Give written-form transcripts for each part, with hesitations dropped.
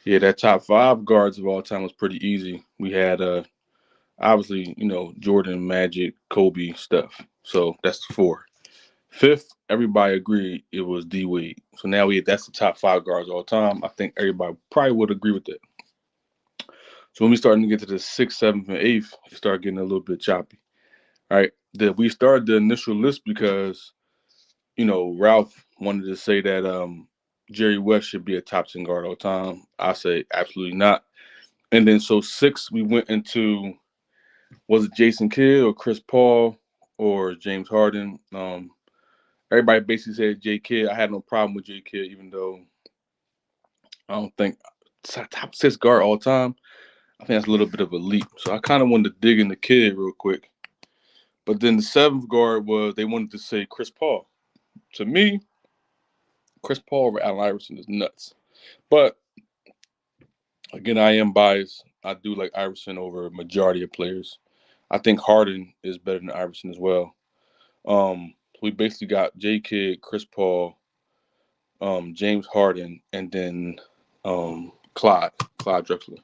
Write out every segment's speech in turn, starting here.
Yeah, that top five guards of all time was pretty easy. We had obviously, Jordan, Magic, Kobe, Steph. So that's four. Fifth, everybody agreed it was D Wade. So now that's the top five guards all time. I think everybody probably would agree with that. So when we starting to get to the sixth, seventh, and eighth, it started getting a little bit choppy. All right. We started the initial list because, Ralph wanted to say that Jerry West should be a top 10 guard all time. I say absolutely not. And then so six, we went into, was it Jason Kidd or Chris Paul or James Harden? Everybody basically said J Kidd. I had no problem with J Kidd, even though I don't think top six guard all time. I think that's a little bit of a leap. So I kind of wanted to dig into Kidd real quick. But then the seventh guard was they wanted to say Chris Paul. To me, Chris Paul over Allen Iverson is nuts. But again, I am biased. I do like Iverson over a majority of players. I think Harden is better than Iverson as well. We basically got J Kidd, Chris Paul, James Harden, and then Clyde Drexler.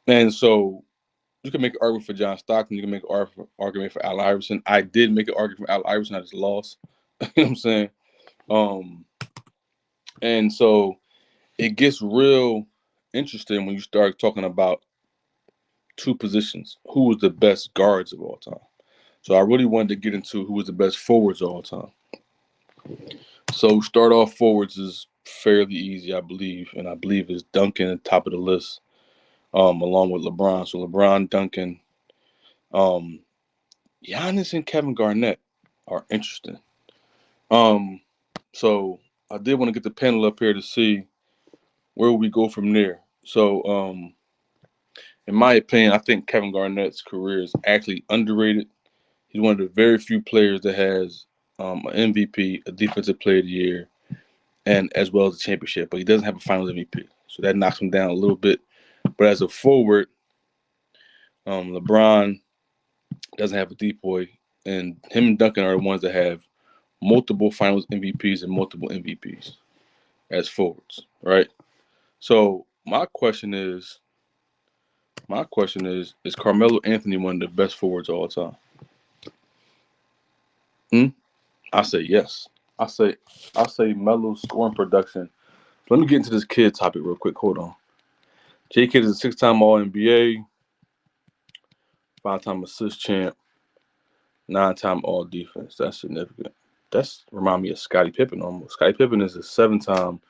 And so you can make an argument for John Stockton. You can make an argument for Allen Iverson. I did make an argument for Allen Iverson. I just lost. You know what I'm saying? Um, and so it gets real interesting when you start talking about two positions. Who was the best guards of all time? So I really wanted to get into who was the best forwards of all time. So start off forwards is fairly easy, I believe, and I believe is Duncan at the top of the list, along with LeBron. So LeBron, Duncan, um, Giannis, and Kevin Garnett are interesting. Um, so I did want to get the panel up here to see where we go from there. So, in my opinion, I think Kevin Garnett's career is actually underrated. He's one of the very few players that has an MVP, a Defensive Player of the Year, and as well as a championship. But he doesn't have a Finals MVP, so that knocks him down a little bit. But as a forward, LeBron doesn't have a depoy, and him and Duncan are the ones that have multiple Finals MVPs and multiple MVPs as forwards, right? So is Carmelo Anthony one of the best forwards of all time? Hmm? I say yes. I say I say Melo's scoring production. Let me get into this kid topic real quick. Hold on. J Kidd is a six-time All NBA, five-time assist champ, nine-time All Defense. That's significant. That's remind me of Scottie Pippen almost. Scottie Pippen is a seven-time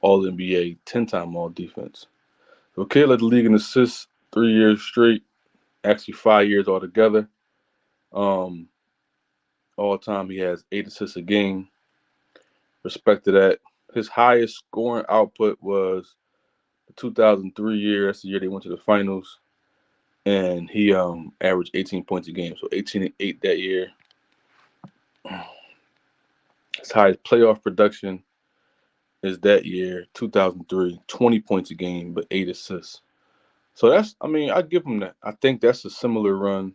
All NBA, 10-time All Defense. So Kidd led the league in assists 3 years straight, actually 5 years altogether. Um, all time he has 8 assists a game. Respect to that. His highest scoring output was the 2003 year. That's the year they went to the finals, and he averaged 18 points a game. So 18 and 8 that year. His highest playoff production is that year, 2003, 20 points a game, but 8 assists. So I give him that. I think that's a similar run.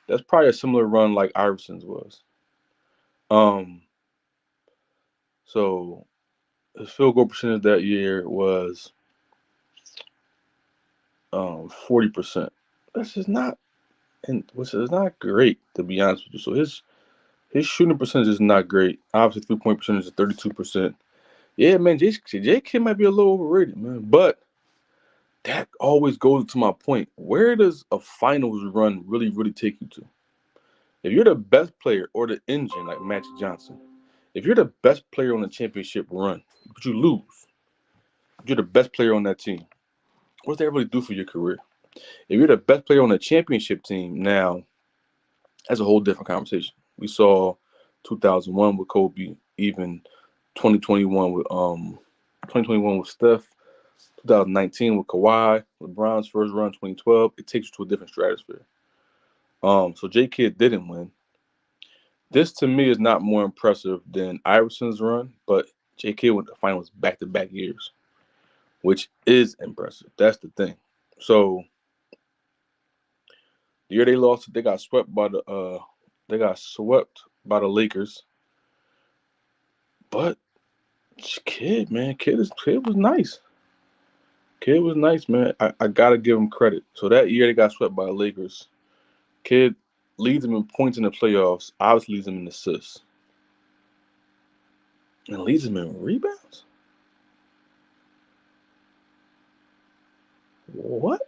That's probably a similar run like Iverson's was. Um, so his field goal percentage that year was 40%. That's just not, and which is not great to be honest with you. So his shooting percentage is not great. Obviously, 3 point percentage is 32%. Yeah, man, J Kidd might be a little overrated, man. But that always goes to my point. Where does a finals run really, really take you to? If you're the best player or the engine like Magic Johnson, if you're the best player on the championship run, but you lose, you're the best player on that team. What does that really do for your career? If you're the best player on the championship team, now that's a whole different conversation. We saw 2001 with Kobe, even 2021 with 2021 with Steph, 2019 with Kawhi, LeBron's first run 2012. It takes you to a different stratosphere. So J Kidd didn't win. This to me is not more impressive than Iverson's run, but J Kidd went to finals back to back years, which is impressive. That's the thing. So the year they lost, they got swept by the Lakers. But Kidd, man, Kidd was nice. Kid was nice, man. I gotta give him credit. So that year they got swept by the Lakers. Kid leads them in points in the playoffs. Obviously leads them in assists. And leads them in rebounds? What?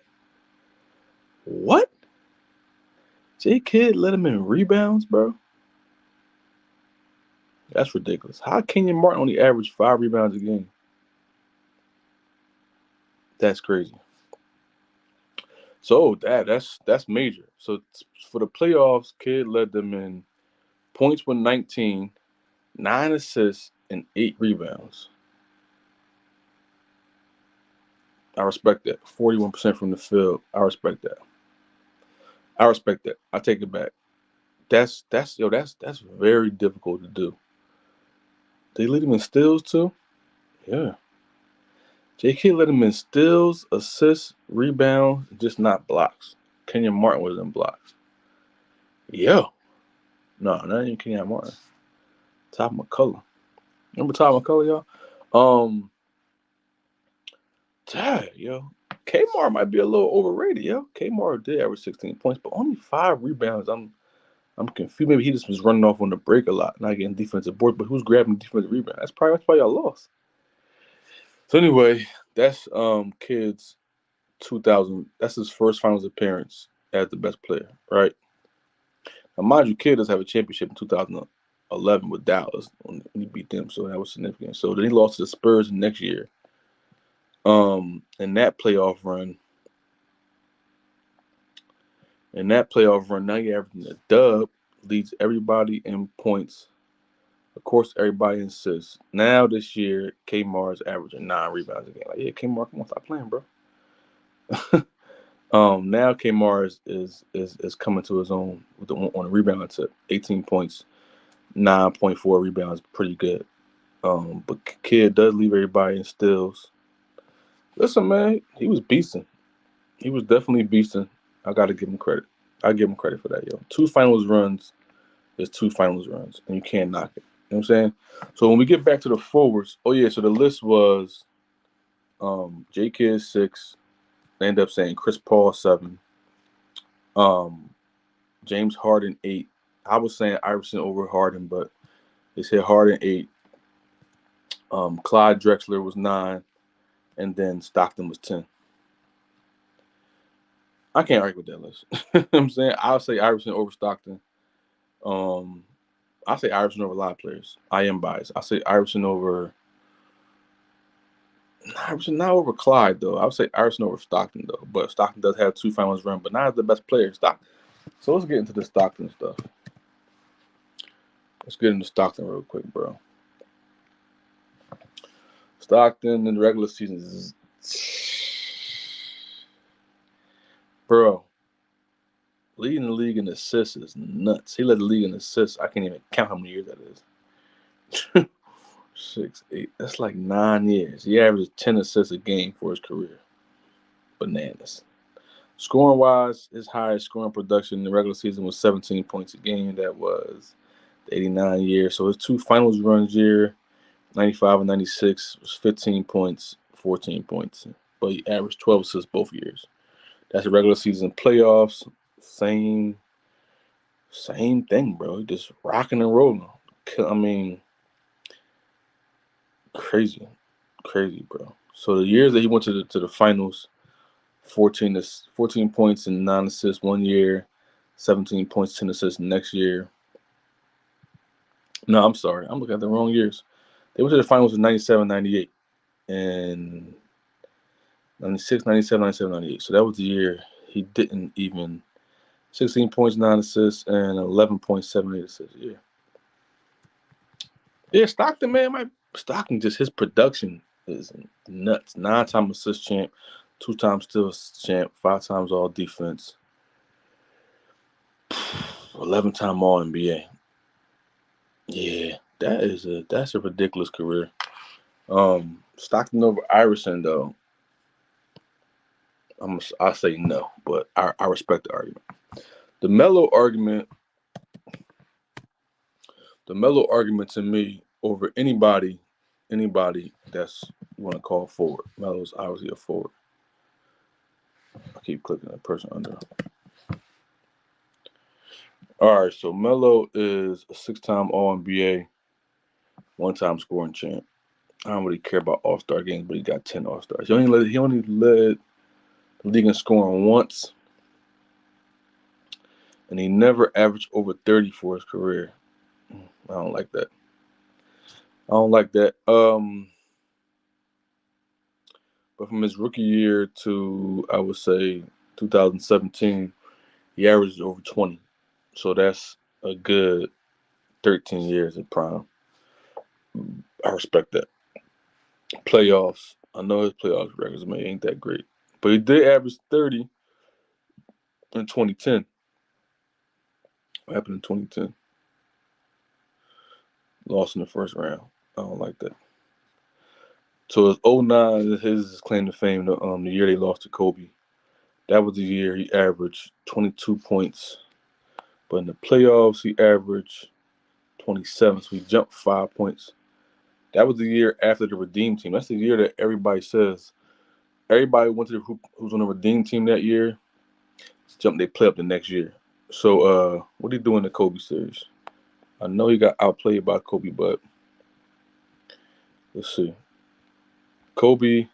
What? J Kid led him in rebounds, bro? That's ridiculous. How Kenyon Martin only averaged 5 rebounds a game? That's crazy. So that's major. So for the playoffs, Kid led them in points with 19, 9 assists, and 8 rebounds. I respect that. 41% from the field. I respect that. I respect that. I take it back. That's very difficult to do. They lead him in steals too? Yeah. JK led him in steals, assists, rebounds, just not blocks. Kenyon Martin was in blocks. Yeah. No, not even Kenyon Martin. Top McCullough. Remember Top McCullough, y'all? Dad, yo. Kmart might be a little overrated, yo. Kmart did average 16 points, but only 5 rebounds. I'm confused. Maybe he just was running off on the break a lot, not getting defensive board. But who's grabbing defensive rebound? That's why y'all lost. So anyway, that's Kid's 2000. That's his first finals appearance as the best player, right? Now, mind you, Kid does have a championship in 2011 with Dallas when he beat them, so that was significant. So then he lost to the Spurs the next year. In that playoff run, now you're averaging a dub, leads everybody in points. Of course, everybody in assists. Now this year, Kmar's averaging 9 rebounds a game. Like, yeah, Kmar, come on, stop playing, bro. Now Kmar is coming to his own on the rebound tip. 18 points, 9.4 rebounds, pretty good. But Kid does leave everybody in steals. Listen, man, he was beasting. He was definitely beasting. I got to give him credit. I give him credit for that, yo. 2 finals runs is 2 finals runs, and you can't knock it. You know what I'm saying? So when we get back to the forwards, oh yeah, so the list was J Kid 6. They end up saying Chris Paul 7. James Harden 8. I was saying Iverson over Harden, but they said Harden 8. Clyde Drexler was 9, and then Stockton was 10. I can't argue with that list. You know what I'm saying? I'll say Iverson over Stockton. I say Iverson over a lot of players. I am biased. I say Iverson not over Clyde though. I would say Iverson over Stockton though. But Stockton does have 2 finals run, but not as the best player. So let's get into the Stockton stuff. Let's get into Stockton real quick, bro. Stockton in the regular season is, bro, leading the league in assists is nuts. He led the league in assists. I can't even count how many years that is. 6, 8. That's like 9 years. He averaged 10 assists a game for his career. Bananas. Scoring wise, his highest scoring production in the regular season was 17 points a game. That was the 89 year. So his 2 finals runs year, 95 and 96, was 15 points, 14 points. But he averaged 12 assists both years. That's the regular season. Playoffs, same thing, bro. Just rocking and rolling. I mean, crazy, bro. So the years that he went to the finals, 14 points and 9 assists one year, 17 points, 10 assists next year. No, I'm sorry. I'm looking at the wrong years. They went to the finals in 97, 98, and 96, 97, 97, 98. So that was the year he didn't even 16 points, 9 assists, and 11.78 assists a year. Yeah, Stockton, man, Stockton, just his production is nuts. 9-time assist champ, 2-time steals champ, 5 times all defense, 11-time all NBA. Yeah, that's a ridiculous career. Stockton over Iverson though. I say no, but I respect the argument. The Melo argument to me over anybody that's you want to call forward. Melo's obviously a forward. I keep clicking that person under. All right, so Melo is a 6-time All-NBA, one-time scoring champ. I don't really care about All-Star games, but he got 10 All-Stars. He only led the league in scoring once, and he never averaged over 30 for his career. I don't like that. But from his rookie year to, I would say, 2017, he averaged over 20. So that's a good 13 years of prime. I respect that. Playoffs. I know his playoffs records, man, ain't that great. But he did average 30 in 2010. What happened in 2010? Lost in the first round. I don't like that. So his 09 is his claim to fame, the year they lost to Kobe. That was the year he averaged 22 points. But in the playoffs, he averaged 27. So he jumped 5 points. That was the year after the Redeem team. That's the year that everybody says. Everybody went to who's on the Redeem team that year, jumped they play up the next year. So what did he do in the Kobe series? I know he got outplayed by Kobe, but let's see. Kobe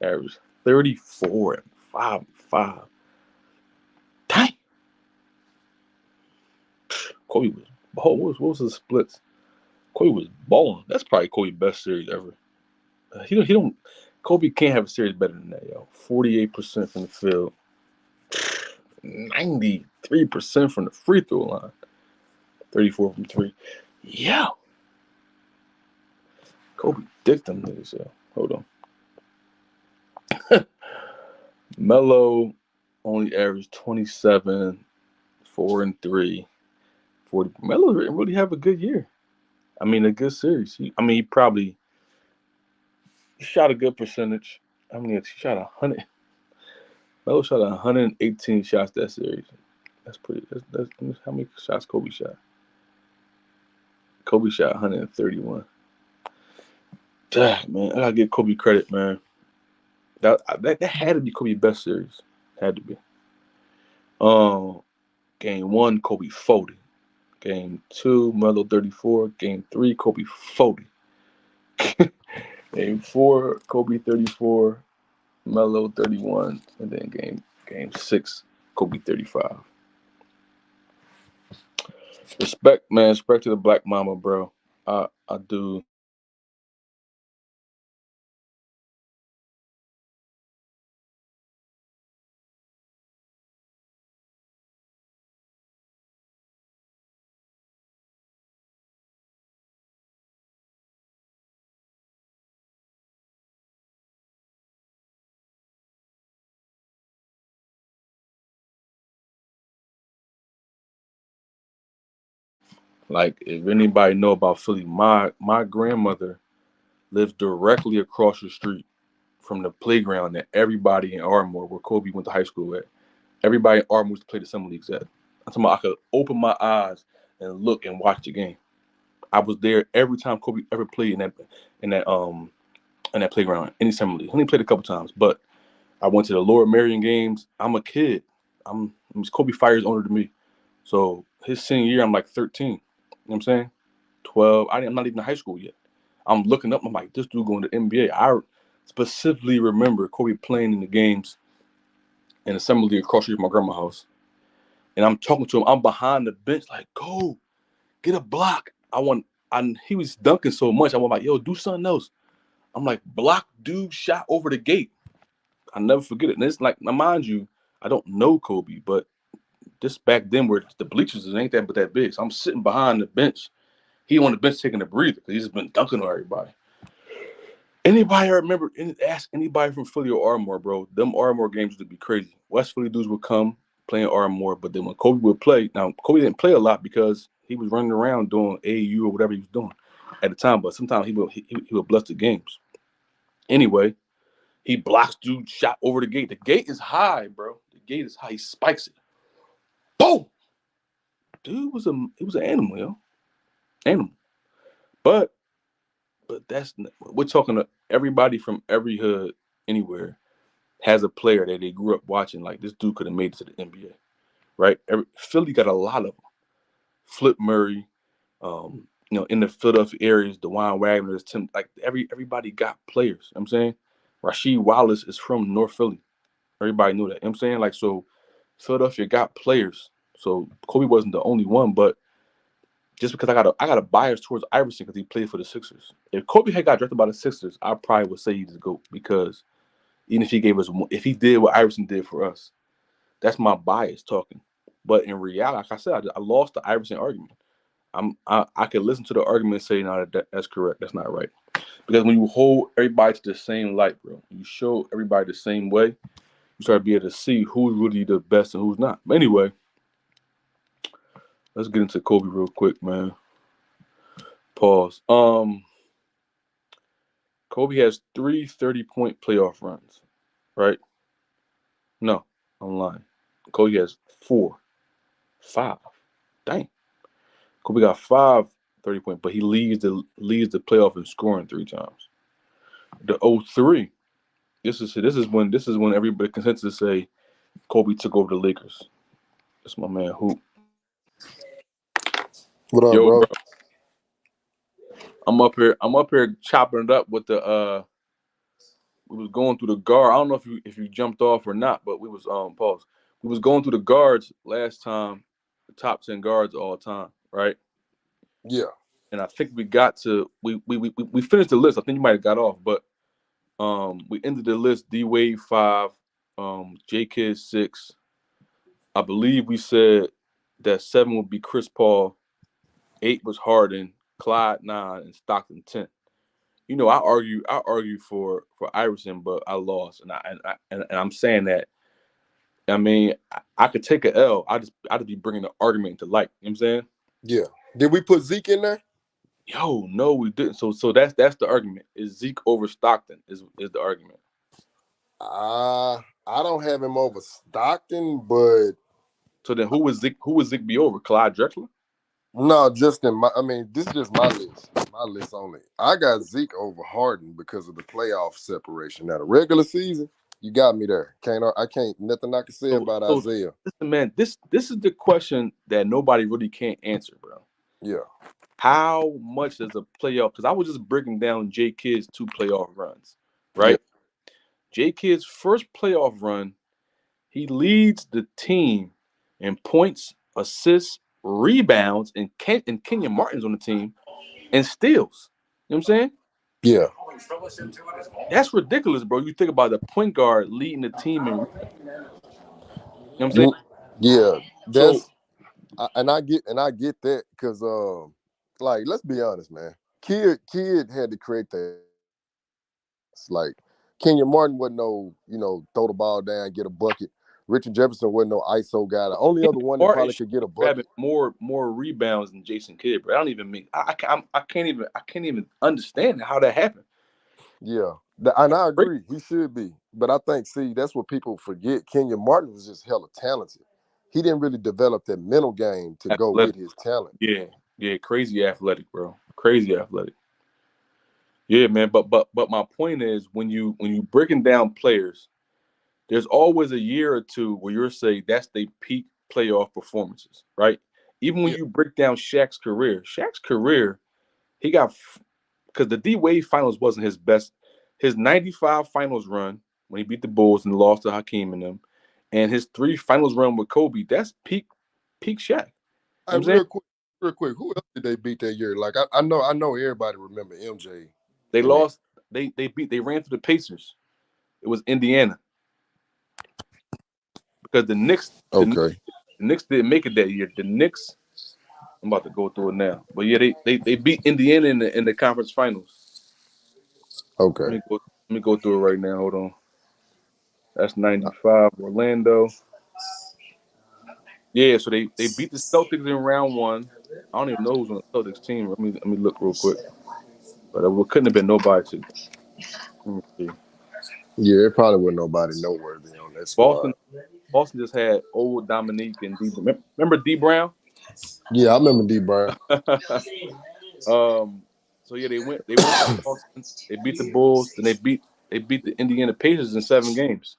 averaged 34 and 5. Dang. Kobe was what was his splits? Kobe was balling. That's probably Kobe's best series ever. He don't. Kobe can't have a series better than that, yo. 48% from the field, 93% from the free throw line, 34 from three. Yeah, Kobe dicked them niggas, yo. Hold on. Melo only averaged 27, 4 and 3, 40. Melo didn't really have a good year. I mean, a good series. He probably shot a good percentage. I mean, he shot 100. Melo shot 118 shots that series. That's pretty. That's how many shots Kobe shot. Kobe shot 131. Damn, man, I gotta give Kobe credit, man. That had to be Kobe's best series. Had to be. Um, Game 1, Kobe 40. Game 2, Melo 34. Game 3, Kobe 40. Game 4, Kobe 34. Melo 31. And then game 6, Kobe 35. Respect, man. Respect to the Black Mama, bro. I do. Like, if anybody know about Philly, my grandmother lives directly across the street from the playground that everybody in Ardmore, where Kobe went to high school at, everybody in Ardmore used to play the summer leagues at. I'm talking about I could open my eyes and look and watch the game. I was there every time Kobe ever played in that in that playground, any summer league. He only played a couple times, but I went to the Lower Marion games. I'm a kid. Kobe 5 years older than me. So his senior year, I'm like 13. You know what I'm saying? 12. I'm not even in high school yet. I'm looking up. I'm like, this dude going to the NBA. I specifically remember Kobe playing in the games in the summer league across the street from my grandma's house. And I'm talking to him. I'm behind the bench, like, go, get a block. He was dunking so much. I was like, yo, do something else. I'm like, block dude shot over the gate. I never forget it. And it's like, now mind you, I don't know Kobe, but this back then where the bleachers ain't that but that big. So I'm sitting behind the bench. He on the bench taking a breather because he's just been dunking on everybody. Anybody remember? Ask anybody from Philly or Ardmore, bro. Them Ardmore games would be crazy. West Philly dudes would come playing Ardmore, but then when Kobe would play, now Kobe didn't play a lot because he was running around doing AAU or whatever he was doing at the time. But sometimes he would bless the games. Anyway, he blocks dude shot over the gate. The gate is high, bro. The gate is high. He spikes it. Boom. Dude was an animal, yo. Animal. But we're talking to everybody from every hood, anywhere, has a player that they grew up watching. Like this dude could have made it to the NBA, right? Philly got a lot of them. Flip Murray, in the Philadelphia areas, DeJuan Wagner, Tim, like everybody got players. You know what I'm saying Rasheed Wallace is from North Philly. Everybody knew that. You know what I'm saying so Philadelphia got players. So Kobe wasn't the only one, but just because I got a bias towards Iverson because he played for the Sixers. If Kobe had got drafted by the Sixers, I probably would say he's the GOAT because even if he did what Iverson did for us, that's my bias talking. But in reality, like I said, I lost the Iverson argument. I could listen to the argument and say, no, that's correct. That's not right. Because when you hold everybody to the same light, bro, you show everybody the same way, you start to be able to see who's really the best and who's not. But anyway, let's get into Kobe real quick, man. Pause. Kobe has 3 30-point playoff runs, right? No, I'm lying. Kobe has 4, 5. Dang. Kobe got 5 30-point, but he leads the playoff in scoring 3 times. The 03, this is when everybody consensus say Kobe took over the Lakers. That's my man Hoop. What up, Yo, bro? bro, I'm up here chopping it up with the. We was going through the guard. I don't know if you jumped off or not, but we was pause. We was going through the guards last time, the top 10 guards all time, right? Yeah, And I think we got to we finished the list. I think you might have got off, but we ended the list. D Wade 5, J Kid 6. I believe we said that 7 would be Chris Paul, 8 was Harden, Clyde 9, and Stockton 10. I argue for Iverson, but I lost, and I'm saying that. I mean, I could take a L. I just be bringing the argument to light. You know what I'm saying? yeah. Did we put Zeke in there? Yo, no, we didn't. So that's the argument. Is Zeke over Stockton? Is the argument? I don't have him over Stockton, but So then, who would Zeke be over? Clyde Drexler? no, just in my. I mean, this is just my list. My list only. I got Zeke over Harden because of the playoff separation. Now the regular season, you got me there. I can't nothing I can say So about so Isaiah. listen, man, this is the question that nobody really can't answer, bro. Yeah, How much does a playoff? Because I was just breaking down J Kidd's 2 playoff runs, yeah, right? J Kidd's first playoff run, he leads the team in points, assists, rebounds, and Kenyon Martin's on the team and steals. You know what I'm saying? yeah. That's ridiculous, bro. You think about the point guard leading the team in, you know what I'm saying? Mm, yeah, So and I get that because like let's be honest, man. Kid had to create that. Like Kenyon Martin wasn't no, throw the ball down, get a bucket. Richard Jefferson wasn't no ISO guy. The only other Kenyon one that Martin probably should could get a be grabbing bucket. more rebounds than Jason Kidd, bro. I don't even mean I can't even understand how that happened. Yeah. And I Great agree, he should be. But I think, see, that's what people forget. Kenyon Martin was just hella talented. He didn't really develop that mental game to go athletic. with his talent. Yeah, yeah, crazy athletic, bro. Crazy athletic. Yeah, man. But my point is when you breaking down players, there's always a year or two where you're saying that's the peak playoff performances, right? Even when Yeah. you break down Shaq's career, he got because the D Wade finals wasn't his best. His '95 finals run when he beat the Bulls and lost to Hakeem and them, and his 3 finals run with Kobe, that's peak Shaq. You know what Hey, I'm saying? real quick, who else did they beat that year? Like I know everybody remember MJ. They I mean, lost. They ran through the Pacers. It was Indiana because okay. the Knicks didn't make it that year. The Knicks. I'm about to go through it now, but yeah, they beat Indiana in the conference finals. Okay. Let me go through it right now. Hold on. That's '95 Orlando. Yeah, so they beat the Celtics in round 1. I don't even know who's on the Celtics team. Let me look real quick. But it couldn't have been nobody to. Let me see. Yeah, it probably wasn't nobody noteworthy on that Boston squad. Boston just had old Dominique and D. Remember D Brown? Yeah, I remember D Brown. um. So yeah, they went to Boston. They beat the Bulls. Then they beat the Indiana Pacers in 7 games.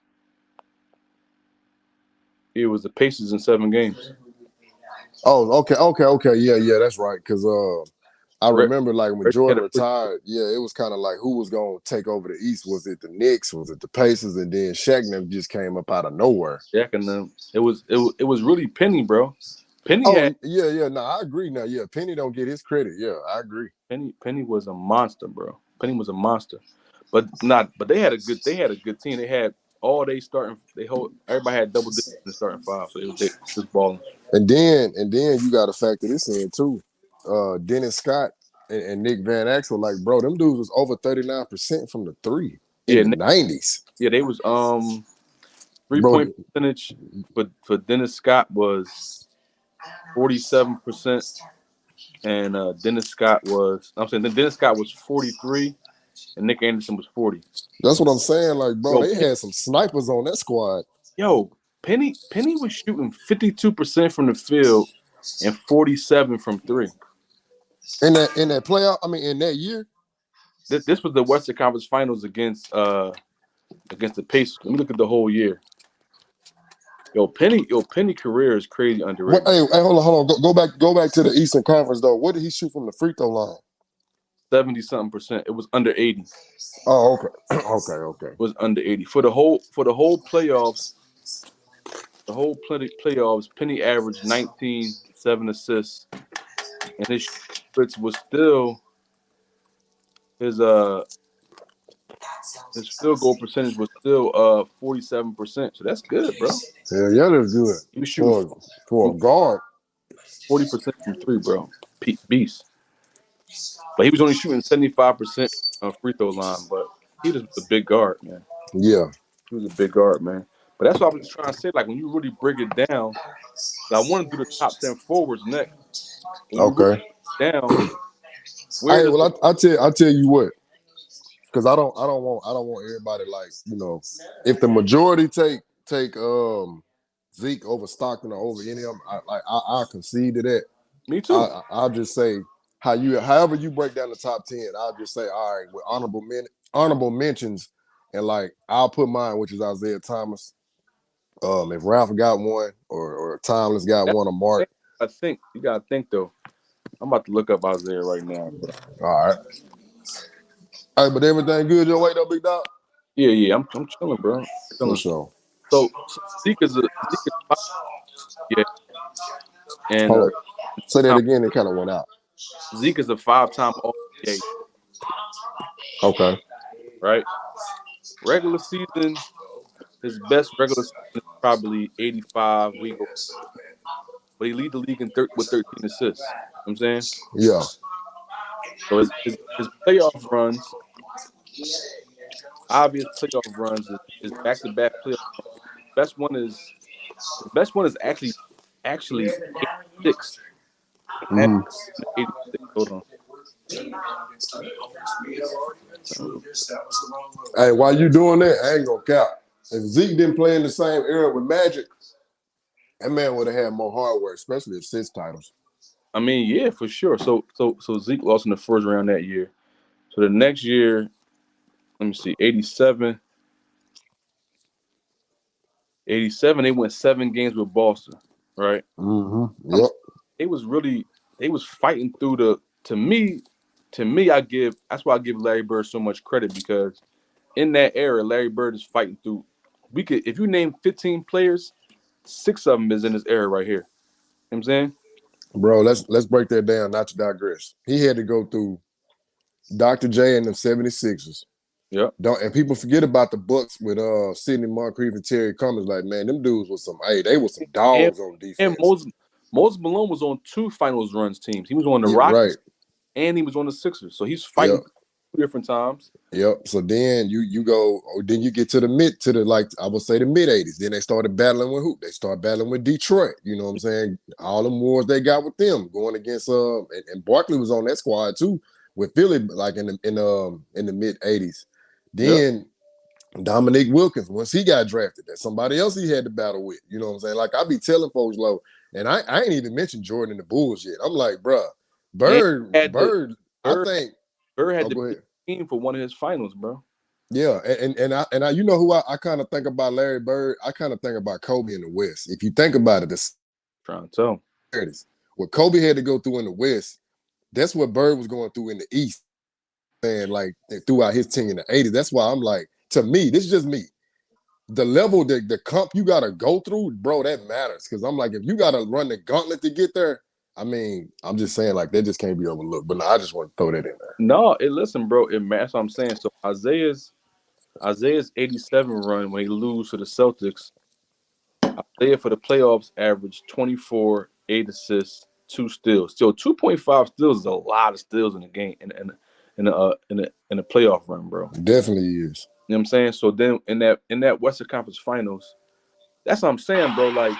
It was the Pacers in 7 games. Oh, okay. Yeah, that's right. Because I Red, remember like when Red had Jordan a pretty retired, yeah, it was kind of like who was gonna take over the East? Was it the Knicks? Was it the Pacers? And then Shaq and them just came up out of nowhere. Jack and them. It was really Penny, bro. Penny Oh had yeah. No, I agree. Now, yeah, Penny don't get his credit. Yeah, I agree. Penny was a monster, bro. Penny was a monster, but not. But they had a good team. They had all they starting. Everybody had double digits in the starting five, so they was balling. And then you got to factor this in too. Dennis Scott and Nick Van Axel, like bro, them dudes was over 39% from the three in Yeah, the 90s. yeah, they was 3 point Bro, percentage for Dennis Scott was 47%, and Dennis Scott was. I'm saying Dennis Scott was 43, and Nick Anderson was 40. that's what I'm saying. Like, bro, Yo, they had some snipers on that squad. Yo, Penny was shooting 52% from the field and 47 from three. In that playoff, I mean in that year. This was the Western Conference Finals against the Pacers. Let me look at the whole year. Penny career is crazy What underrated. hey, hold on. Go back to the Eastern Conference though. What did he shoot from the free throw line? 70-something%. It was under 80. It Oh, okay. Okay. was under 80. For the whole playoffs, the whole playoffs, Penny averaged 19, 7 assists, and his splits was still his his field goal percentage was still 47%. So that's good, bro. Yeah, that's good. He was shooting For from a guard. 40% from three, bro. Beast. But he was only shooting 75% on free throw line. But he was a big guard, man. Yeah. He was a big guard, man. But that's what I was trying to say. Like when you really break it down, I want to do the top 10 forwards next. When you really Okay. break it down, where Hey, does the well, I tell you what, because I don't want everybody like if the majority take Zeke over Stockton or over any of them, I concede to that. me too? I'll just say however you break down the top 10, I'll just say all right with honorable mentions, and like I'll put mine, which is Isaiah Thomas. If Ralph got one or Timeless got That's one or the Mark, thing. I think you gotta think though. I'm about to look up Isaiah right now, bro. all right. All right, but everything good your way though, big dog? Yeah. I'm chilling, bro. For Chilling. sure. So Zeke is yeah, and Hold on. Say that time- again, it kind of went out. Zeke is a 5-time All NBA, Okay. right? Regular season, his best regular season is probably 85. But he lead the league with 13 assists. You know what I'm saying, Yeah. so his playoff runs, obvious playoff runs is back to back playoff. Best one is his best one is actually 86. And Mhm. 86. Hold on. Hey, while you doing that, I ain't gonna cap. If Zeke didn't play in the same era with Magic, that man would have had more hardware, especially assist titles. I mean, yeah, for sure. So Zeke lost in the first round that year. So the next year, let me see, 87. 87, they went 7 games with Boston, right? I'm Yep. they was really they was fighting through the to me I give that's why I give Larry Bird so much credit because in that era Larry Bird is fighting through we could if you name 15 players, 6 of them is in this era right here. You know what I'm saying? Bro, let's break that down, not to digress. He had to go through Dr. J and the 76ers. Yep. Don't and people forget about the Bucks with Sidney Moncrief and Terry Cummings. Like, man, them dudes was they was some And dogs on and defense. Moses Malone was on 2 finals runs teams. He was on the Yeah, right. Rockets and he was on the Sixers. So he's Yep. fighting 2 different times. Yep. So then you go, then you get to the like I would say the mid 80s. Then they started battling with who? They started battling with Detroit. You know what I'm saying? All them wars they got with them going against and Barkley was on that squad too with Philly like in the mid 80s. Yep. Then Dominique Wilkins, once he got drafted, that's somebody else he had to battle with. You know what I'm saying? Like I be telling folks low, and I ain't even mentioned Jordan and the Bulls yet. I'm like, bruh, And Bird, had the I Bird think. Bird had Oh, to go be ahead. team for one of his finals, bro. Yeah, and I you know who I kind of think about Larry Bird. I kind of think about Kobe in the West. If you think about it, the Trying to tell. similarities. What Kobe had to go through in the West, that's what Bird was going through in the East. And like throughout his tenure in the '80s, that's why I'm like, to me, this is just me. The level, the comp you gotta go through, bro, that matters. Cause I'm like, if you gotta run the gauntlet to get there, I mean, I'm just saying, like, that just can't be overlooked. But no, I just want to throw that in there. No, it listen, bro. It matters. What I'm saying. So Isaiah's 87 run when he lose to the Celtics. Isaiah for the playoffs averaged 24, 8 assists, 2 steals. So 2.5 steals is a lot of steals in the game in a playoff run, bro. Definitely is. You know what I'm saying? So then in that Western Conference Finals, that's what I'm saying, bro. Like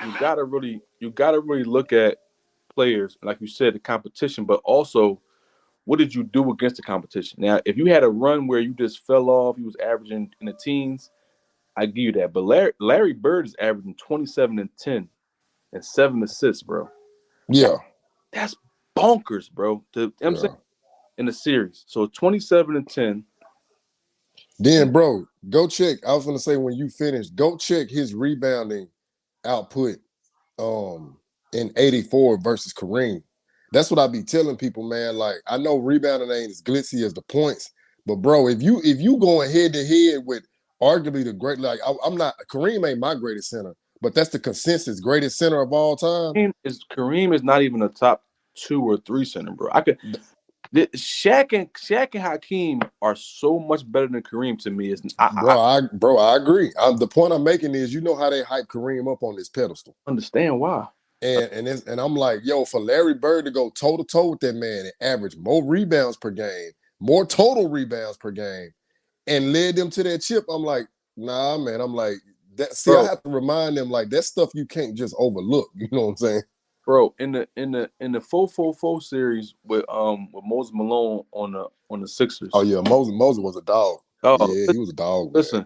you gotta really look at players, like you said, the competition, but also what did you do against the competition? Now, if you had a run where you just fell off, you was averaging in the teens, I give you that. But Larry Bird is averaging 27 and 10 and 7 assists, bro. That, Yeah, that's bonkers, bro. You know what I'm saying yeah. in the series. So 27 and 10. And Then, bro, go check. I was gonna say when you finish, go check his rebounding output um in 84 versus Kareem. That's what I be telling people, man. Like, I know rebounding ain't as glitzy as the points, but bro, if you going head to head with arguably the great, like I'm not Kareem ain't my greatest center, but that's the consensus greatest center of all time. Kareem is not even a top 2 or 3 center, bro. Shaq and Hakeem are so much better than Kareem to me. Is I Bro, I agree. The point I'm making is, you know how they hype Kareem up on this pedestal. understand why. And I'm like, yo, for Larry Bird to go toe to toe with that man and average more rebounds per game, more total rebounds per game, and led them to that chip, I'm like, nah, man. I'm like, that. See, I Bro, have to remind them, like, that stuff you can't just overlook. You know what I'm saying? bro, in the 4-4-4 series with Moses Malone on the Oh Sixers. yeah, Moses was a dog. Oh, Yeah, he was a dog, man. listen,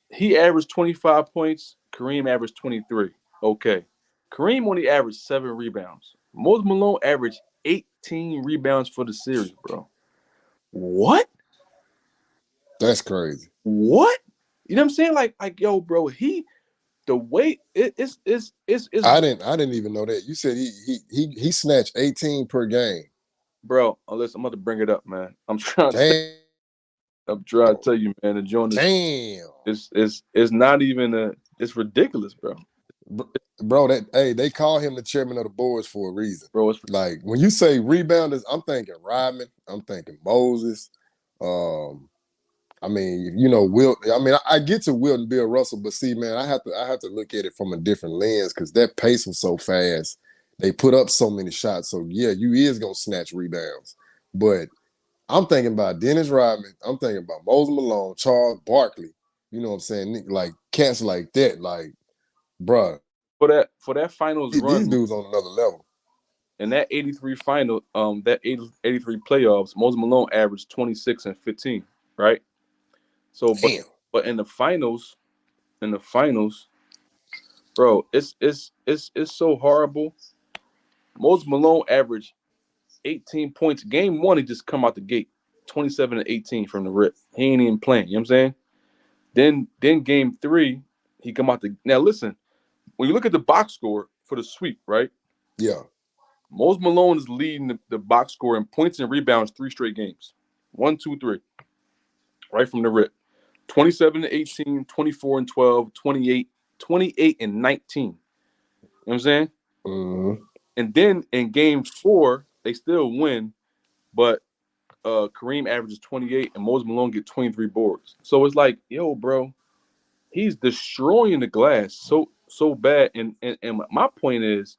he averaged 25 points. Kareem averaged 23. Okay. Kareem only averaged 7 rebounds. Moses Malone averaged 18 rebounds for the series, bro. What? That's crazy. What? You know what I'm saying? Like yo, bro, the way it's I didn't even know that. You said he snatched 18 per game. bro. Listen, I'm about to bring it up, man. Damn, I'm trying to tell you, man. The joint is damn. it's not even it's ridiculous, bro. Bro, that hey, they call him the chairman of the boards for a reason. Bro, it's Like, when you say rebounders, I'm thinking Rodman, I'm thinking Moses. Um, I mean, you know, Wilt. I mean, I get to Wilt and Bill Russell, but see, man, I have to look at it from a different lens, because that pace was so fast. They put up so many shots. So yeah, you is gonna snatch rebounds. But I'm thinking about Dennis Rodman. I'm thinking about Moses Malone, Charles Barkley. You know what I'm saying? Like, cats like that. Like, bruh, for that finals these run dudes on another level. in that 83 final, that 83 playoffs, Moses Malone averaged 26 and 15, right? So, but Damn. but in the finals, bro, it's so horrible. Moses Malone averaged 18 points. Game one, he just come out the gate, 27 and 18 from the rip. He ain't even playing. You know what I'm saying? Then game three, he come out the now. Listen, when you look at the box score for the sweep, right? Yeah. Moses Malone is leading the box score in points and rebounds 3 straight games. 1, 2, 3, right from the rip. 27 and 18, 24 and 12, 28 and 19. You know what I'm saying? Mm-hmm. And then in game four, they still win, but Kareem averages 28 and Moses Malone get 23 boards. So it's like, yo, bro, he's destroying the glass so bad. And my point is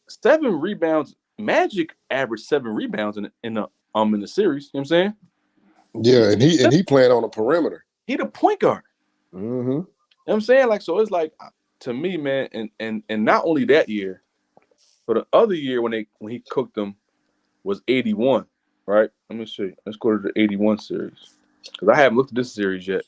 7 rebounds. Magic averaged 7 rebounds in the series. You know what I'm saying? Yeah, and he playing on the perimeter. He the point guard. Mm-hmm. You know what I'm saying? Like, so it's like to me, man, and not only that year, but the other year when he cooked them was 81, right? Let me see. Let's go to the 81 series. Because I haven't looked at this series yet.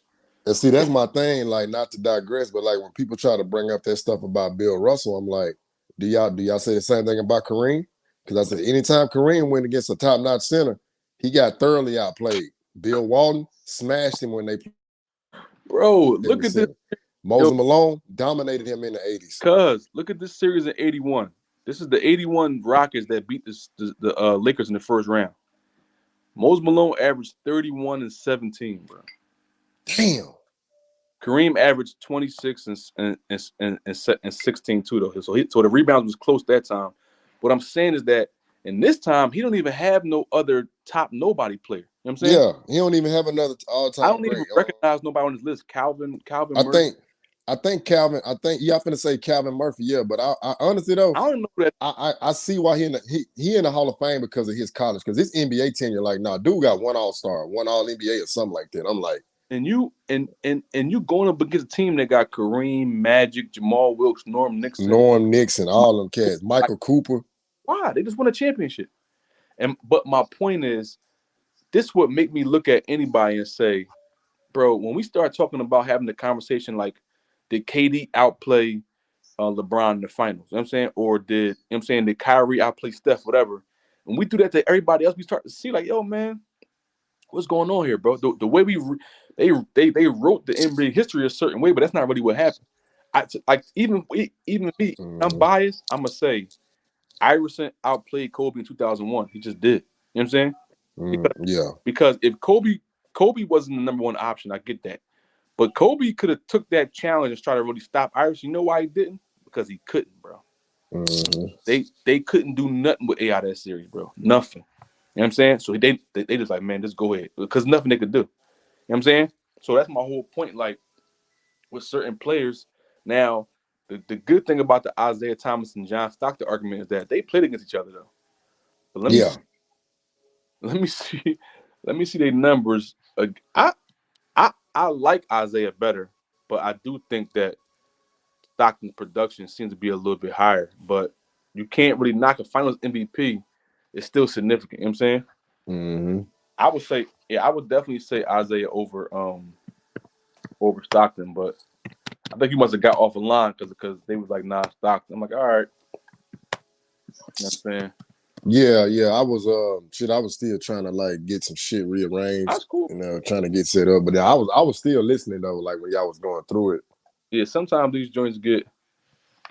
And see, that's my thing. Like, not to digress, but like when people try to bring up that stuff about Bill Russell, I'm like, do y'all say the same thing about Kareem? Because I said anytime Kareem went against a top notch center, he got thoroughly outplayed. Bill Walton smashed him when they played Bro, in the look at this. 70s. Moses Yo, Malone dominated him in the 80s. cuz, look at this series in 81. This is the 81 Rockets that beat the Lakers in the first round. Moses Malone averaged 31 and 17, bro. Damn. Kareem averaged 26 and 16 too, though. So the rebounds was close that time. What I'm saying is that in this time, he don't even have no other top nobody player. You know what I'm saying? Yeah, he don't even have another I all-time don't even great. recognize nobody on this list. Calvin I Murphy. think, I think Calvin. I think yeah, I'm finna say Calvin Murphy. Yeah, but I honestly though, I don't know who that. I see why he in the Hall of Fame because of his college. Because his NBA tenure, like, nah, dude got one All-Star, one All NBA or something like that. I'm like, And you going up against a team that got Kareem, Magic, Jamal Wilkes, Norm Nixon. Norm Nixon, all them cats, Like, Michael Cooper. why? They just won a championship. But my point is, this would make me look at anybody and say, bro, when we start talking about having the conversation like, did KD outplay LeBron in the finals? You know what I'm saying? Or did Kyrie outplay Steph, whatever? When we do that to everybody else, we start to see like, yo, man, what's going on here, bro? The way they wrote the NBA history a certain way, but that's not really what happened. Like even me, I'm Mm-hmm. biased. I'm gonna say Iverson outplayed Kobe in 2001. He just did. You know what I'm saying? Yeah. Because if Kobe wasn't the number one option, I get that. But Kobe could have took that challenge and tried to really stop Iverson. You know why he didn't? Because he couldn't, bro. Mm-hmm. They couldn't do nothing with A out of that series, bro. Nothing. You know what I'm saying? So they just like, man, just go ahead. Because nothing they could do. You know what I'm saying? So that's my whole point. Like with certain players, now the good thing about the Isaiah Thomas and John Stockton argument is that they played against each other though. But Yeah. let me see, let me see their numbers. I like Isaiah better, but I do think that Stockton's production seems to be a little bit higher. But you can't really knock a Finals MVP. It's still significant. You know what I'm saying? Mm-hmm. I would say, yeah, I would definitely say Isaiah over Stockton, but I think you must have got off the line because they was like, nah, Stockton. I'm like, all right, you know what I'm saying? Yeah. I was still trying to like get some shit rearranged, That's cool. trying to get set up. But yeah, I was still listening though, like when y'all was going through it. Yeah, sometimes these joints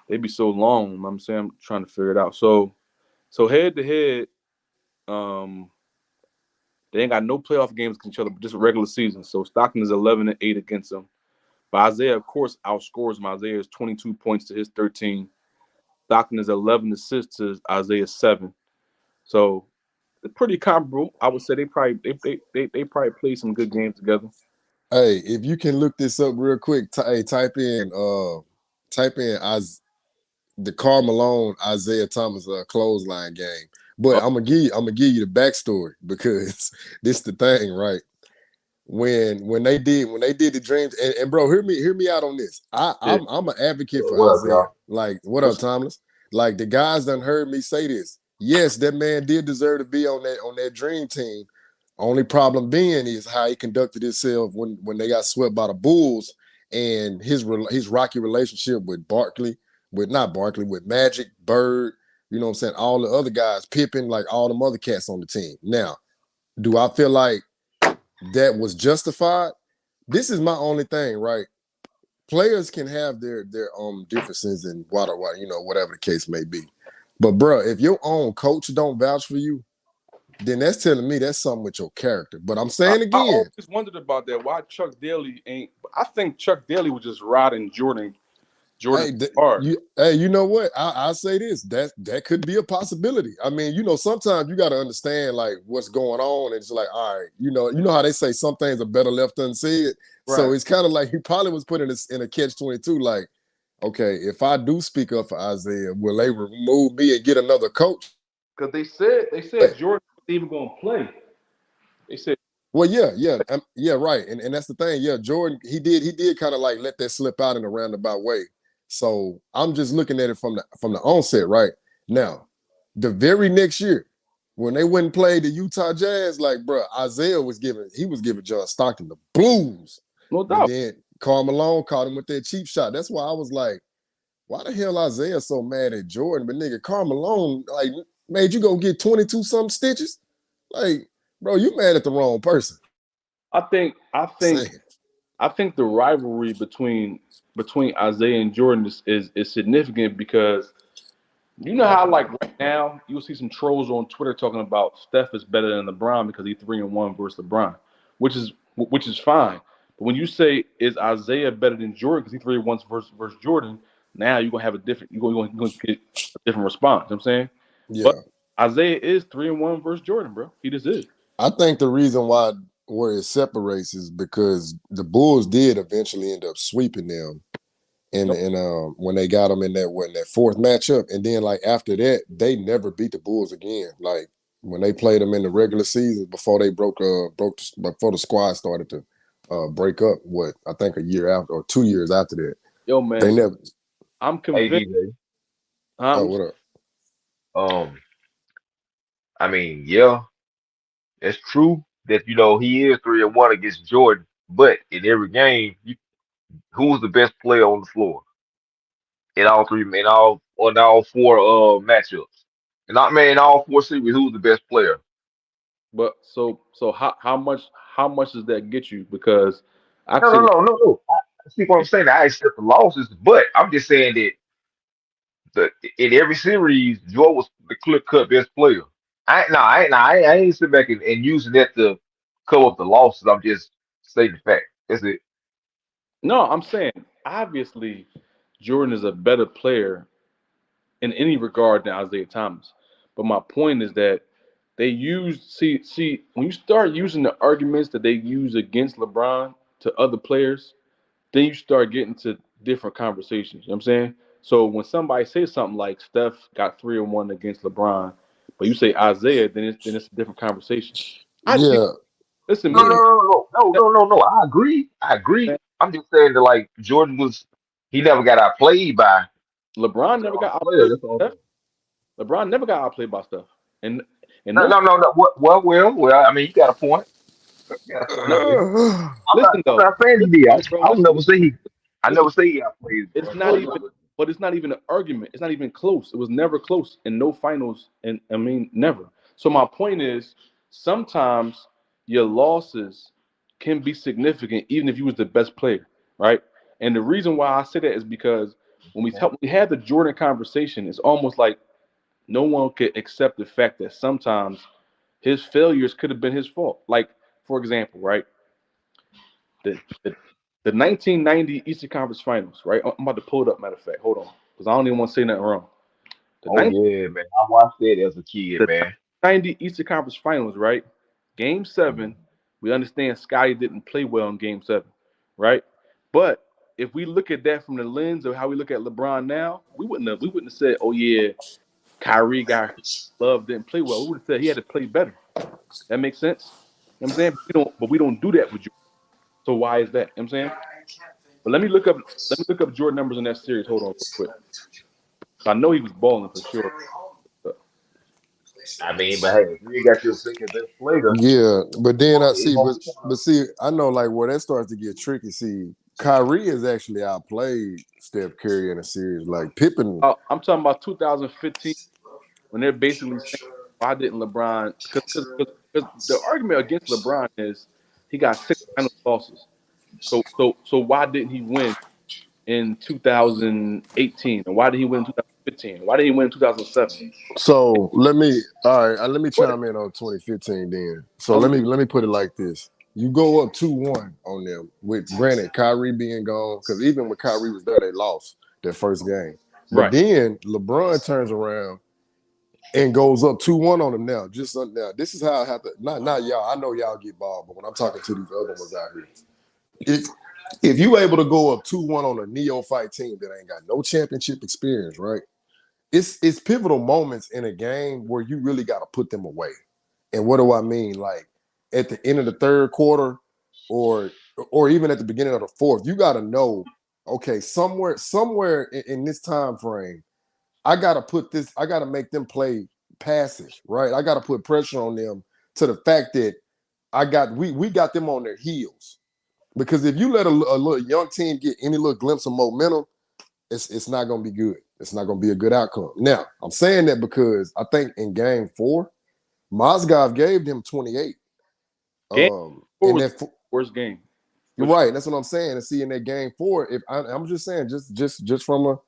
they be so long. You know what I'm saying, I'm trying to figure it out. So head to head, um, they ain't got no playoff games against each other, but just a regular season. So Stockton is 11-8 against them. But Isaiah, of course, outscores him. Isaiah is 22 points to his 13. Stockton is 11 assists to Isaiah's 7. So it's pretty comparable. I would say they probably play some good games together. Hey, if you can look this up real quick, hey, type in the Carmelo Isaiah Thomas clothesline game. But Oh, I'm gonna give you the backstory because this the thing, right? When they did the dreams, and bro, hear me out on this. yeah. I'm an advocate for What up, Isaiah. y'all? Like, what up, What's Thomas? Like the guys done heard me say this. Yes, that man did deserve to be on that dream team. Only problem being is how he conducted himself when they got swept by the Bulls and his rocky relationship with Barkley, with not Barkley, with Magic, Bird, you know what I'm saying, all the other guys, Pippen, like all them other cats on the team. Now, do I feel like that was justified? This is my only thing, right? Players can have their differences and what whatever the case may be. But bro, if your own coach don't vouch for you, then that's telling me that's something with your character. But I'm I saying again, always wondered about that. Why Chuck Daly ain't? I think Chuck Daly was just riding Jordan hard. you know what? I say this. That could be a possibility. I mean, sometimes you got to understand like what's going on. And it's like, all right, you know how they say some things are better left unsaid. So Right. it's kind of like he probably was put in a catch-22. Like, okay, if I do speak up for Isaiah, will they remove me and get another coach? Because they said Jordan wasn't even going to play. They said, Well, yeah, right, and that's the thing. Yeah, Jordan, he did kind of like let that slip out in a roundabout way. So I'm just looking at it from the onset, right now. The very next year, when they went and played the Utah Jazz, like bro, Isaiah was giving John Stockton the blues, no but doubt. then Karl Malone caught him with that cheap shot. That's why I was like, why the hell Isaiah so mad at Jordan? But nigga, Karl Malone like made you go get 22 some stitches, like bro, you mad at the wrong person. I think Saying. I think the rivalry between Isaiah and Jordan is significant because you know how like right now you'll see some trolls on Twitter talking about Steph is better than LeBron because he's 3-1 versus LeBron, which is fine. But when you say is Isaiah better than Jordan because he's 3-1 versus Jordan, now you're gonna have a different you're gonna get a different response. You know what I'm saying, but Yeah. Isaiah is 3-1 versus Jordan, bro. He just is. I think the reason where it separates is because the Bulls did eventually end up sweeping them and when they got them in that fourth matchup, and then like after that, they never beat the Bulls again. Like when they played them in the regular season before they before the squad started to break up. What I think a year after or 2 years after that, Yo, man. they So never. I'm Hey convinced. DJ. Oh, I'm what up? Um, I mean, yeah, it's true that he is 3-1 against Jordan, but in every game, who's the best player on the floor in all four matchups? And I mean, in all four series, who's the best player? But so how much does that get you? Because I can No, say no, that no, no, no. I see what I'm saying. I accept the losses, but I'm just saying that the in every series, Jordan was the clear cut best player. I ain't sitting back and using that to cover up the losses. I'm just stating the fact. That's it. no, I'm saying obviously Jordan is a better player in any regard than Isaiah Thomas. But my point is that they use see when you start using the arguments that they use against LeBron to other players, then you start getting to different conversations. You know what I'm saying? So when somebody says something like Steph got 3-1 against LeBron, but you say Isaiah, then it's a different conversation. I do Yeah, listen, No, me no, yeah, no, no, no, no, no, no. I agree. I agree. I'm just saying that like Jordan was, he never got outplayed by LeBron the never other got player. outplayed That's all by I'm Steph. saying. LeBron never got outplayed by Steph. And No, no no, no, no. Well. I mean, you got a point. You got a point no there. listen I'm though. not saying he Listen, did. bro, I would listen, never say he. I listen. never say he outplayed It's not Jordan. even, but it's not even an argument. It's not even close. It was never close in no finals, and I mean never. So my point is, sometimes your losses can be significant, even if you was the best player, right? And the reason why I say that is because when we had the Jordan conversation, it's almost like no one could accept the fact that sometimes his failures could have been his fault. Like, for example, right? The the, the 1990 Eastern Conference Finals, right? I'm about to pull it up. Matter of fact, hold on, because I don't even want to say nothing wrong. The Oh 19, yeah, man. I watched that as a kid, the man. 90 Eastern Conference Finals, right? Game seven, we understand Scotty didn't play well in Game seven, right? But if we look at that from the lens of how we look at LeBron now, we wouldn't have said, oh yeah, Kyrie got hurt, Love didn't play well. We would have said he had to play better. That makes sense. You know what I'm saying? But we don't do that with Jordan. So why is that? You know what I'm saying? But let me look up Jordan numbers in that series. Hold on real quick. I know he was balling for sure. I mean, but hey, if you ain't got your second best player, yeah. But then I it see, gonna be but see, I know like where that starts to get tricky. See, Kyrie has actually outplayed Steph Curry in a series. Like Pippen. I'm talking about 2015 when they're basically saying why didn't LeBron? Because the argument against LeBron is he got six final losses. So why didn't he win in 2018? And why did he win in 2015? Why did he win in 2007? So let me Go ahead. chime in on 2015 then. So I'm let me put it like this. You go up 2-1 on them with granted Kyrie being gone, because even when Kyrie was there, they lost their first game. But right. then LeBron turns around and goes up 2-1 on them now. Just now. This is how I have to not y'all. I know y'all get ball, but when I'm talking to these other ones out here, if if you able to go up 2-1 on a neophyte team that ain't got no championship experience, right? It's pivotal moments in a game where you really got to put them away. And what do I mean? Like at the end of the third quarter, or or even at the beginning of the fourth, you got to know, okay, somewhere in this time frame, I got to put this. I got to make them play passive, right? I got to put pressure on them to the fact that we got them on their heels. Because if you let a little young team get any little glimpse of momentum, it's not going to be good. It's not going to be a good outcome. Now, I'm saying that because I think in game four, Mozgov gave them 28. Game four In was that worst game. You're Which right. That's what I'm saying. And see in that game four, if I'm just saying, just from a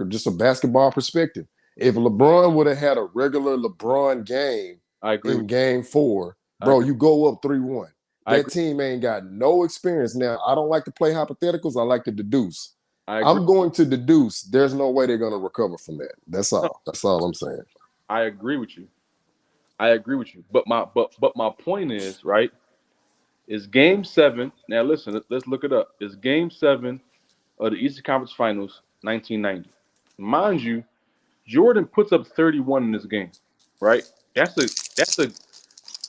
just a basketball perspective, if LeBron would have had a regular LeBron game I agree with in game four, you. I bro, agree. you go up 3-1. I That agree. team ain't got no experience. Now, I don't like to play hypotheticals. I like to deduce. I agree. I'm going to deduce there's no way they're going to recover from that. That's No, all. That's all I'm saying. I agree with you. I agree with you. But my point is right. Is Game Seven now? Listen, let's look it up. Is Game Seven of the Eastern Conference Finals 1990? Mind you, Jordan puts up 31 in this game. Right. That's a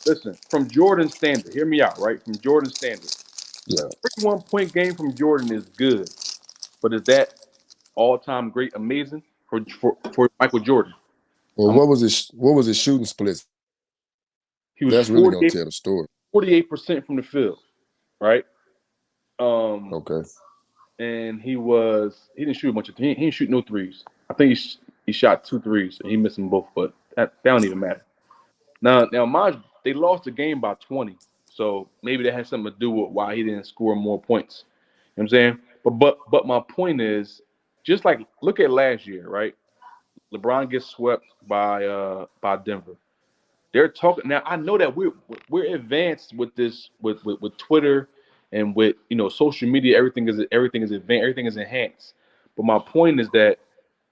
listen from Jordan standard. Hear me out. Right from Jordan standard. Yeah. 31-point game from Jordan is good, but is that all time great, amazing for Michael Jordan? Well, I'm, what was his shooting splits? he was That's really going 48 to tell the story. 48% from the field, right? Um, Okay. and he didn't shoot a bunch of he didn't shoot no threes. I think he shot two threes and he missed them both, but that don't even matter. Now, mind they lost the game by 20, so maybe that has something to do with why he didn't score more points. You know what I'm saying? But my point is, just like look at last year, right? LeBron gets swept by Denver. They're talking now. I know that we're advanced with this with Twitter and with social media. Everything is advanced. Everything is enhanced. But my point is that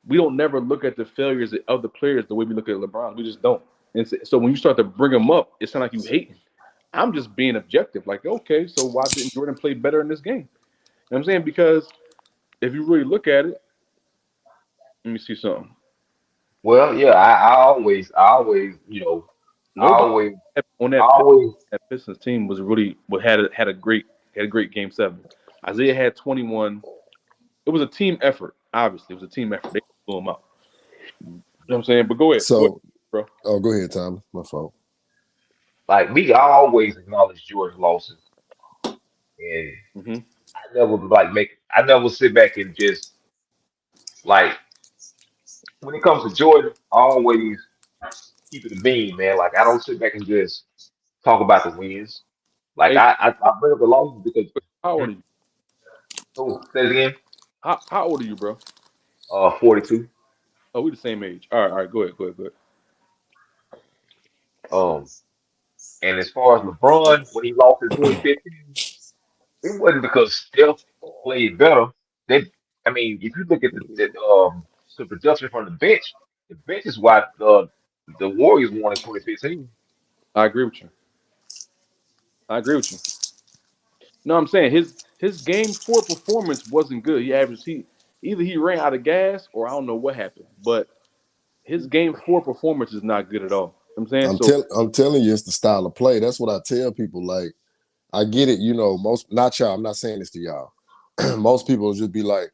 we don't never look at the failures of the players the way we look at LeBron. We just don't. And so when you start to bring them up, it sounds like you hating. I'm just being objective. Like, okay, so why didn't Jordan play better in this game? You know what I'm saying? Because if you really look at it, let me see something. Well, yeah, I always, I Nobody always, on I always, that Pistons team was really had a great game seven. Isaiah had 21. It was a team effort. Obviously, it was a team effort. They blew him out. You know what I'm saying? But go ahead, So, bro. oh, go ahead, Tom. My fault. like we always acknowledge Jordan's losses, and Hmm. I never sit back and just like when it comes to Jordan, I always keep it a beam, man. Like I don't sit back and just talk about the wins. Like Hey, I bring up the losses because how hmm, old are you? so say it again. How old are you, bro? 42. Oh, we the same age. All right. Go ahead. Go ahead. Go ahead. Um, and as far as LeBron, when he lost in 2015, it wasn't because Steph played better. They, I mean, if you look at the production from the bench is why the Warriors won in 2015. I agree with you. I agree with you. No, I'm saying his game four performance wasn't good. He either he ran out of gas or I don't know what happened. But his game four performance is not good at all. You know what I'm saying so. I'm telling you, it's the style of play. That's what I tell people. Like, I get it. Most not y'all. I'm not saying this to y'all. Most people will just be like,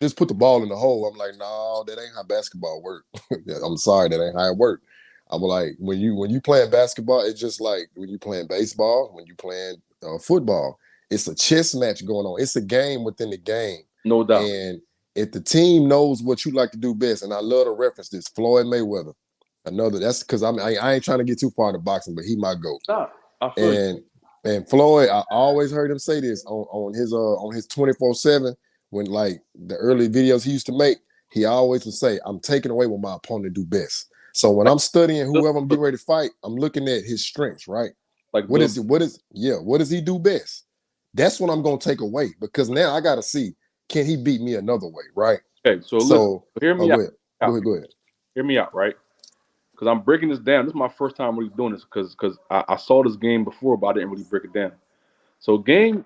just put the ball in the hole. I'm like, no, that ain't how basketball work. Yeah, I'm sorry, that ain't how it work. I'm like, when you playing basketball, it's just like when you playing baseball, when you playing football. It's a chess match going on. It's a game within the game. No doubt. And if the team knows what you like to do best, and I love to reference this, Floyd Mayweather. Another that's because I ain't trying to get too far into boxing, but he my goat. Nah, I feel you. And Floyd, I always heard him say this on his 24/7 when like the early videos he used to make, he always would say, I'm taking away what my opponent do best. So when Like I'm studying look, whoever I'm look, getting ready to fight, I'm looking at his strengths, right? like What Bill. is it? What does he do best? That's what I'm gonna take away because now I gotta see, can he beat me another way, right? Okay, so listen. So Hear oh me go out. ahead. Out. Go ahead. Hear me out. Right. Because I'm breaking this down. This is my first time really doing this because I saw this game before, but I didn't really break it down. So game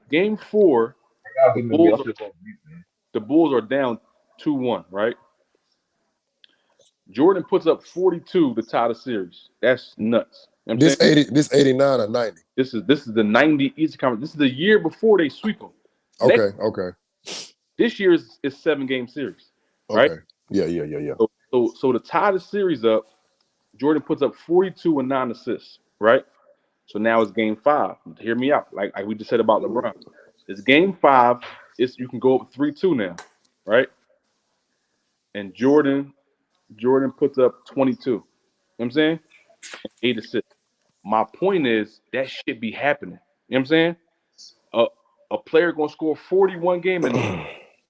four, Y'all the give me a minute. Bulls I'm are just gonna mute, man. the Bulls are down 2-1, right? Jordan puts up 42 to tie the series. That's nuts. You know what I'm saying This 89 or 90. this is the 90 Eastern Conference. This is the year before they sweep them. Next Okay. this year is 7 game series, right? Okay. Yeah. So to tie the series up, Jordan puts up 42 and 9 assists, right? So now it's game five. Hear me out. Like we just said about LeBron. It's game five. It's you can go up 3-2 now, right? And Jordan puts up 22. You know what I'm saying? 8 assists. My point is that should be happening. You know what I'm saying? A a player gonna score 41 game and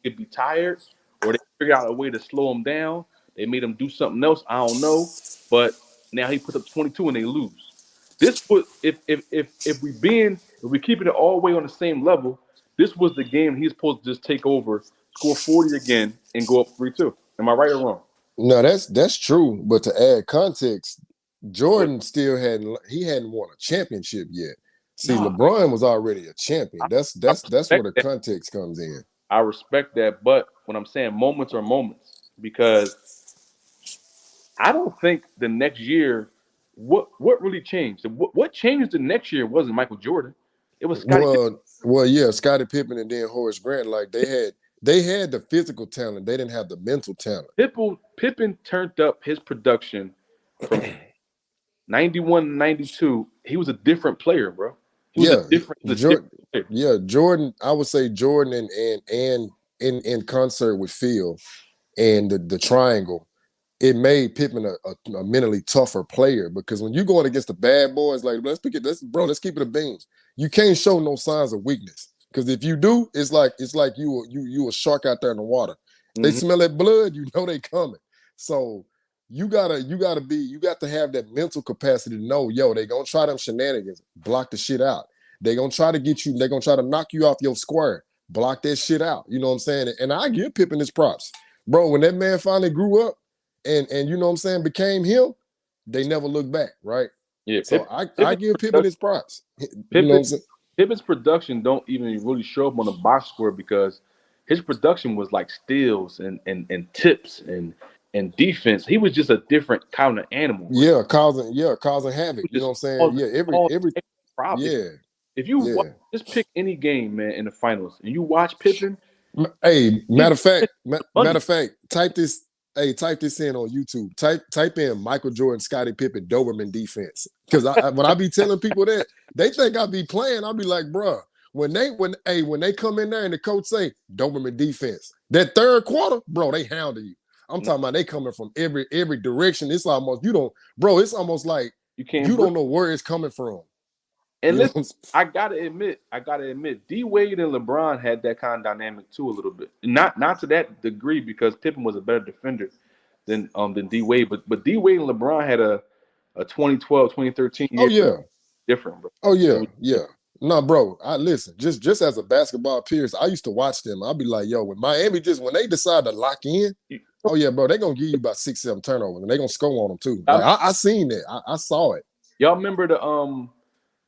could be tired, or they figured out a way to slow him down. They made him do something else. I don't know, but now he put up 22 and they lose. This was if we keeping it all the way on the same level. This was the game he's supposed to just take over, score 40 again, and go up 3-2. Am I right or wrong? No, that's true. But to add context, But Jordan still hadn't won a championship yet. See, no, LeBron was already a champion. I, That's I that's that's where respect the that. context comes in. I respect that. But when I'm saying moments are moments, because I don't think the next year what really changed. What changed the next year wasn't Michael Jordan. It was Scottie Pippen. Well, yeah, Scottie Pippen and then Horace Grant, like they had the physical talent. They didn't have the mental talent. Pippen turned up his production from 91 to 92. He was a different player, bro. He was a Yeah, different Jordan. player. Yeah, Jordan. I would say Jordan and in concert with Phil and the triangle, it made Pippen a mentally tougher player because when you're going against the bad boys, like let's keep it a beam. You can't show no signs of weakness because if you do, it's like you a shark out there in the water. They Hmm. smell that blood, you know they coming. So you got to have that mental capacity to know, yo, they gonna try them shenanigans, block the shit out. They gonna try to get you. They gonna try to knock you off your square, block that shit out. You know what I'm saying? And I give Pippen his props, bro. When that man finally grew up and you know what I'm saying, became him, they never looked back, right? Yeah, So I Pippen's give Pippen production, his props. You know what Pippen, I'm saying? Pippen's production don't even really show up on the box score because his production was like steals and tips and defense. He was just a different kind of animal, bro. Yeah, causing havoc. He You know was what I'm saying? just Yeah, causing extra problems. yeah, If you yeah. just pick any game, man, in the finals, and you watch Pippen, Hey, he's matter money. of fact, type this. Hey, type this in on YouTube. Type in Michael Jordan, Scottie Pippen, Doberman defense. Because when I be telling people that, they think I be playing. I'll be like, bruh, when they come in there and the coach say Doberman defense, that third quarter, bro, they hounding you. I'm talking about they coming from every direction. It's almost you don't, bro. It's almost like You can't you breathe. don't know where it's coming from. And You know listen, what I'm saying? I gotta admit, D Wade and LeBron had that kind of dynamic too a little bit. Not to that degree because Pippen was a better defender than D Wade, but D Wade and LeBron had a 2012 2013 Oh year yeah. different, bro. Oh It yeah, was yeah. different. No, bro. I listen. Just as a basketball peers, I used to watch them. I'd be like, yo, when Miami just when they decide to lock in, You- oh yeah, bro, they gonna give you about 6, 7 turnovers, and they gonna score on them too. Like y'all, I seen that. I saw it. y'all remember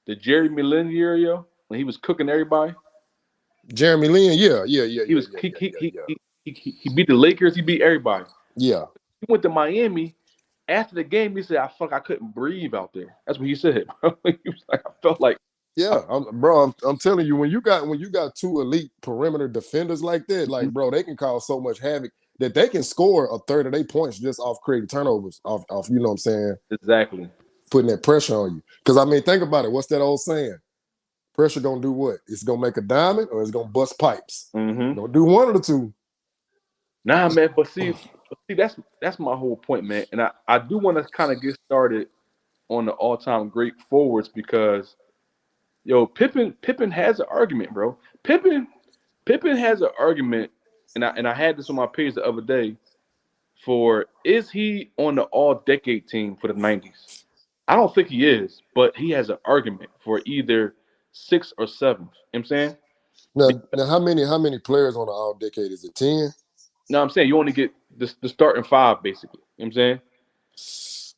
the Jerry Millen year, yo, when he was cooking everybody? Jeremy Lin, yeah, yeah, yeah, He yeah, was yeah, he yeah, he yeah, he yeah, he, he beat the Lakers. He beat everybody. yeah, He went to Miami. After the game, he said, I couldn't breathe out there." That's what he said, bro. He was like, "I felt like." yeah. Bro, I'm telling you, when you got two elite perimeter defenders like that, like bro, they can cause so much havoc that they can score a third of their points just off creating turnovers, off you know what I'm saying, Exactly. putting that pressure on you. Because I mean, think about it. What's that old saying? Pressure gonna do what? It's gonna make a diamond or it's gonna bust pipes. Hmm. Don't do one of the two. Nah, man. But see, that's my whole point, man. And I do want to kind of get started on the all time great forwards because yo, Pippen has an argument, bro. Pippen has an argument, and I had this on my page the other day for is he on the all decade team for the '90s? I don't think he is, but he has an argument for either sixth or seventh. You know what I'm saying? Now, how many players on the all decade is it? 10? No, I'm saying you only get the starting five, basically. You know what I'm saying?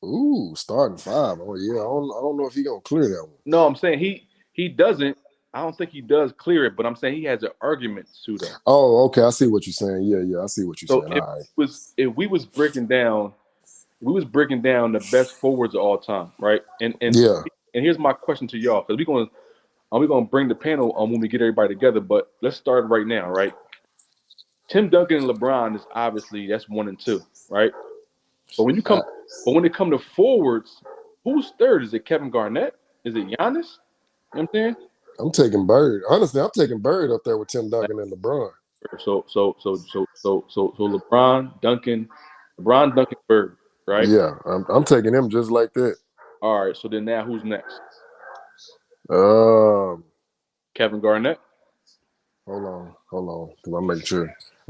Ooh, starting five. Oh yeah, I don't know if he gonna clear that one. No, I'm saying he doesn't. I don't think he does clear it, but I'm saying he has an argument to though. Oh, okay. I see what you're saying. Yeah, yeah, I see what you're So saying. All right. if we was breaking down the best forwards of all time, right? Yeah. And here's my question to y'all, because we're gonna bring the panel on when we get everybody together, but let's start right now, right? Tim Duncan and LeBron is obviously that's one and two, right? But when you I, come, but when it come to forwards, who's third? Is it Kevin Garnett? Is it Giannis? You know what I'm saying? I'm taking Bird. Honestly, I'm taking Bird up there with Tim Duncan and LeBron. So LeBron Duncan Bird, right? Yeah, I'm taking him just like that. All right. So then now who's next? Um, Kevin Garnett. Hold on, because I'm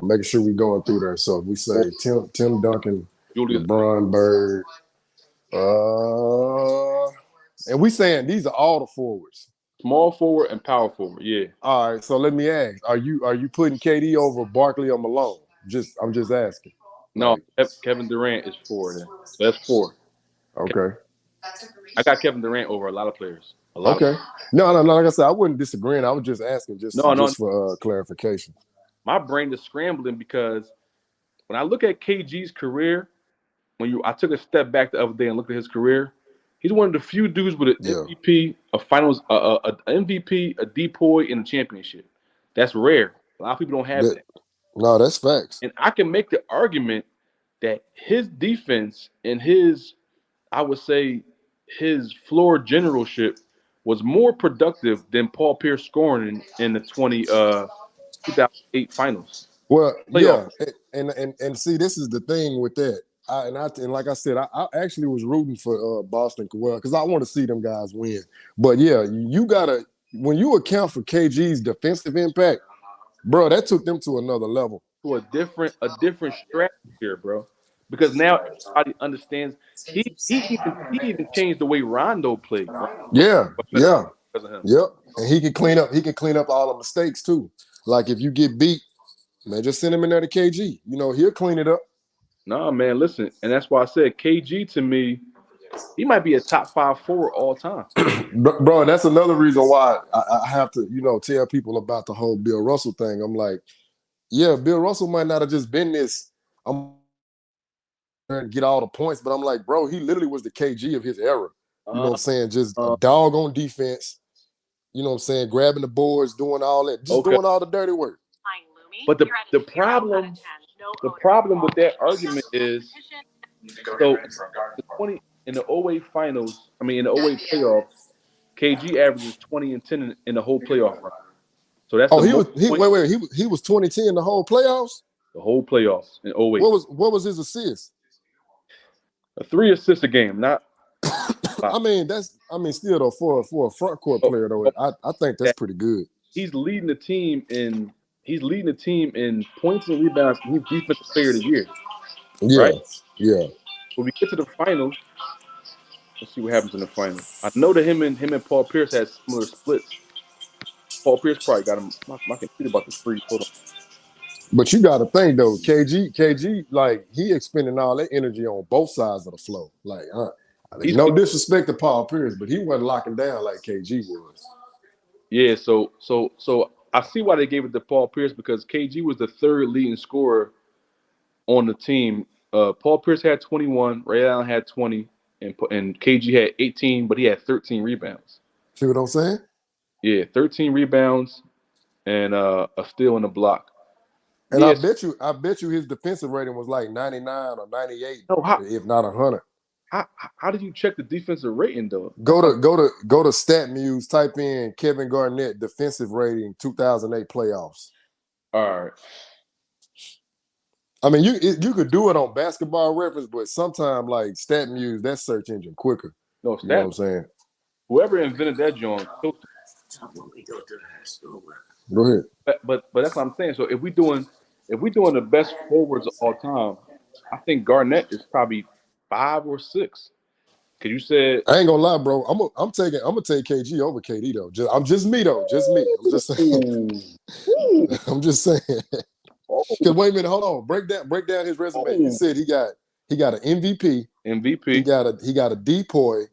making sure we going through there. So if we say Four, Tim Duncan, Julius. LeBron, Bird, and we saying these are all the forwards. Small forward and power forward. Yeah. All right, so let me ask: Are you putting KD over Barkley or Malone? I'm just asking. No, Like, Kevin Durant is four then. So that's four. okay, I got Kevin Durant over a lot of players. A lot of. okay. No. Like I said, I wasn't disagreeing. I was just asking, No. just for clarification. My brain is scrambling because when I look at KG's career, I took a step back the other day and looked at his career, he's one of the few dudes with an Yeah, MVP, a finals, MVP, a depoy, and a championship. That's rare. A lot of people don't have that that. no, that's facts. And I can make the argument that his defense and his, I would say, his floor generalship was more productive than Paul Pierce scoring in the 2008 finals Well, playoff. yeah, and see, this is the thing with that. And like I said, I actually was rooting for Boston, well, because I want to see them guys win. But yeah, you gotta when you account for KG's defensive impact, bro, that took them to another level. To a different strategy here, bro. Because now everybody understands he even changed the way Rondo played. Rondo Yeah, was better yeah, because of him. yep. And he can clean up all the mistakes too. Like if you get beat, man, just send him in there to KG. He'll clean it up. Nah, man, listen, and that's why I said KG to me, he might be a top five forward all time. Bro, that's another reason why I have to, tell people about the whole Bill Russell thing. I'm like, yeah, Bill Russell might not have just been this. I'm and get all the points, but I'm like, bro, he literally was the KG of his era. You know Uh, what I'm saying? Just a uh, dog on defense. You know what I'm saying? Grabbing the boards, doing all that, just okay, doing all the dirty work. but the problem with that argument is so the 20 in the '08 finals, I mean in the '08 playoffs, KG averages 20 and 10 in the whole playoff run. So that's Oh, the he most was he points wait wait he was 2010 the whole playoffs. the whole playoffs in '08. What was his assist? A three assist a game, not a lot. Still though for a front court Oh, player though, oh, I think that's that pretty good. he's leading the team in points and rebounds. And he's defensive player of the year, Yeah, right? yeah. When we get to the finals, let's see what happens in the finals. I know that him and Paul Pierce had similar splits. Paul Pierce probably got him. My computer about to freeze. Hold on. But you got to think though, KG, like he expending all that energy on both sides of the flow. Like, He's no disrespect to Paul Pierce, but he wasn't locking down like KG was. Yeah. So I see why they gave it to Paul Pierce because KG was the third leading scorer on the team. Paul Pierce had 21, Ray Allen had 20, and KG had 18, but he had 13 rebounds. See what I'm saying? Yeah, 13 rebounds and a steal and a block. And I Yes. bet you, his defensive rating was like 99 or 98, No. How, if not 100. how how did you check the defensive rating though? Go to StatMuse, type in Kevin Garnett defensive rating 2008 playoffs. All right. I mean, you could do it on Basketball Reference, but sometimes like StatMuse, that search engine quicker. No You know what stat. I'm saying? Whoever invented that joint killed it. Go ahead. But that's what I'm saying. So if we doing the best forwards of all time, I think Garnett is probably 5 or 6. Cause you said, I ain't gonna lie, bro. I'm gonna take KG over KD though. I'm just me though. Just me. I'm just saying. ooh, ooh, I'm just saying. Cause oh, wait a minute, hold on. Break down his resume. You oh, said he got an MVP, he MVP, got a depoy,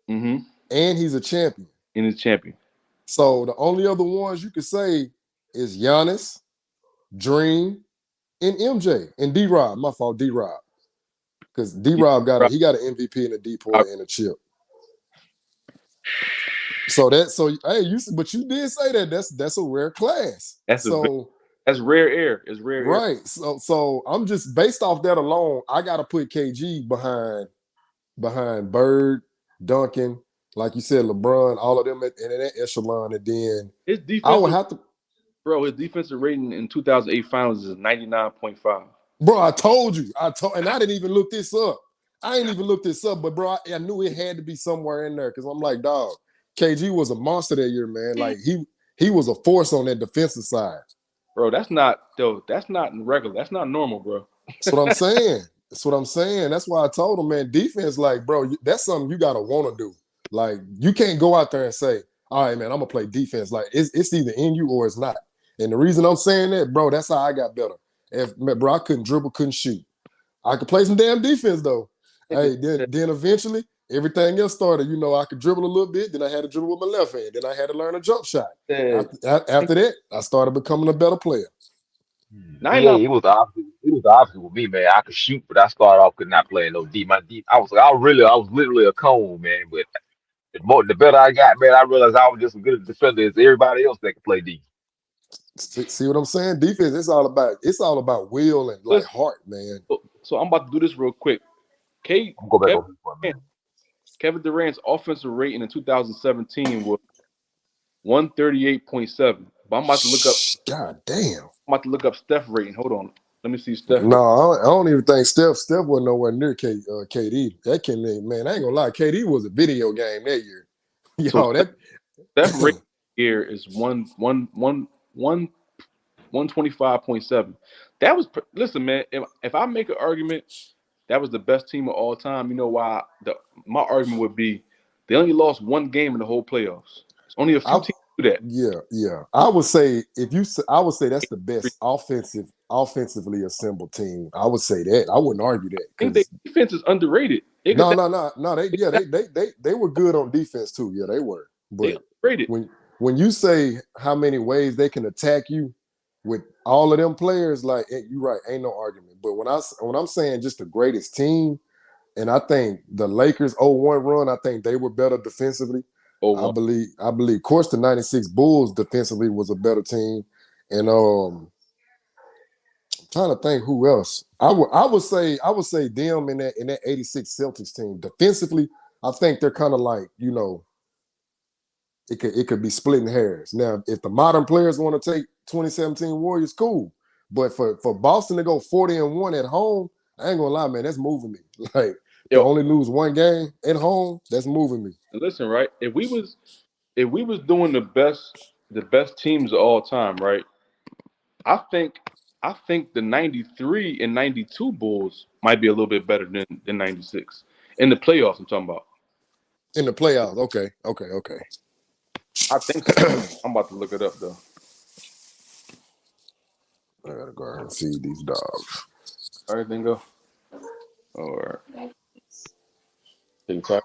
mm-hmm, and he's a champion. and his champion. So the only other ones you could say is Giannis, Dream, and MJ and D Rob. My fault, D Rob. Because D Yeah, Rob got right. an MVP and a I- depoy and a chip. Hey, but you did say that's a rare class. That's a So that's rare air. It's rare air. right. So I'm just based off that alone, I gotta put KG behind Bird, Duncan, like you said, LeBron, all of them in that echelon, and then His I would defensive have to. his defensive rating in 2008 finals is 99.5. Bro, and I didn't even look this up. I ain't even looked this up, but bro, I knew it had to be somewhere in there because I'm like, dog, KG was a monster that year, man. Like he was a force on that defensive side. Bro, that's not regular. That's not normal, bro. That's what I'm saying. That's what I'm saying. That's why I told him, man, defense, like, bro, that's something you gotta want to do. Like, you can't go out there and say, all right, man, I'm gonna play defense. Like, it's either in you or it's not. And the reason I'm saying that, bro, that's how I got better. Bro, I couldn't dribble, couldn't shoot. I could play some damn defense though. Nigga Hey, said, then eventually everything else started. You know, I could dribble a little bit. Then I had to dribble with my left hand. Then I had to learn a jump shot. After that, I started becoming a better player. 99. Yeah, it was the opposite. It was the opposite with me, man. I could shoot, but I started off could not play no deep. My deep, I was literally a cone, man. But the better I got, man, I realized I was just as good a defender as everybody else that could play deep. See what I'm saying? Defense, it's all about will and like Listen, heart, man. so I'm about to do this real quick. K, I'm gonna go back Kevin over this one, Durant, man. Kevin Durant's offensive rating in 2017 was 138.7. But God damn. I'm about to look up Steph rating. Hold on. Let me see Steph No, rating. I don't even think Steph wasn't nowhere near KD. That can man, I ain't gonna lie. KD was a video game that year. So Yo, that Steph rating here is 125.7. That was listen, man. If I make an argument that was the best team of all time, you know why? My argument would be they only lost one game in the whole playoffs. It's only a few I teams do that. yeah. I would say I would say that's the best offensively assembled team. I would say that. I wouldn't argue that I think their because defense is underrated. no. They were good on defense too. Yeah, they were. They But underrated. when you say how many ways they can attack you with all of them players, like you're right, ain't no argument. But when I'm saying just the greatest team, and I think the Lakers 0-1 run, I think they were better defensively. Oh, I one. believe, of course, the 96 Bulls defensively was a better team. And I'm trying to think who else. I would say them in that 86 Celtics team. Defensively, I think they're kind of like, it could be splitting hairs. Now, if the modern players want to take 2017 Warriors, cool. But for Boston to go 40-1 at home, I ain't gonna lie, man, that's moving me. Like to Yo, only lose one game at home, that's moving me. listen, right? If we was doing the best teams of all time, right? I think I think the 93 and 92 Bulls might be a little bit better than 96 in the playoffs. I'm talking about. In the playoffs, okay. I think so. I'm about to look it up though. I gotta go ahead and feed these dogs. Everything go. All right. Take your time.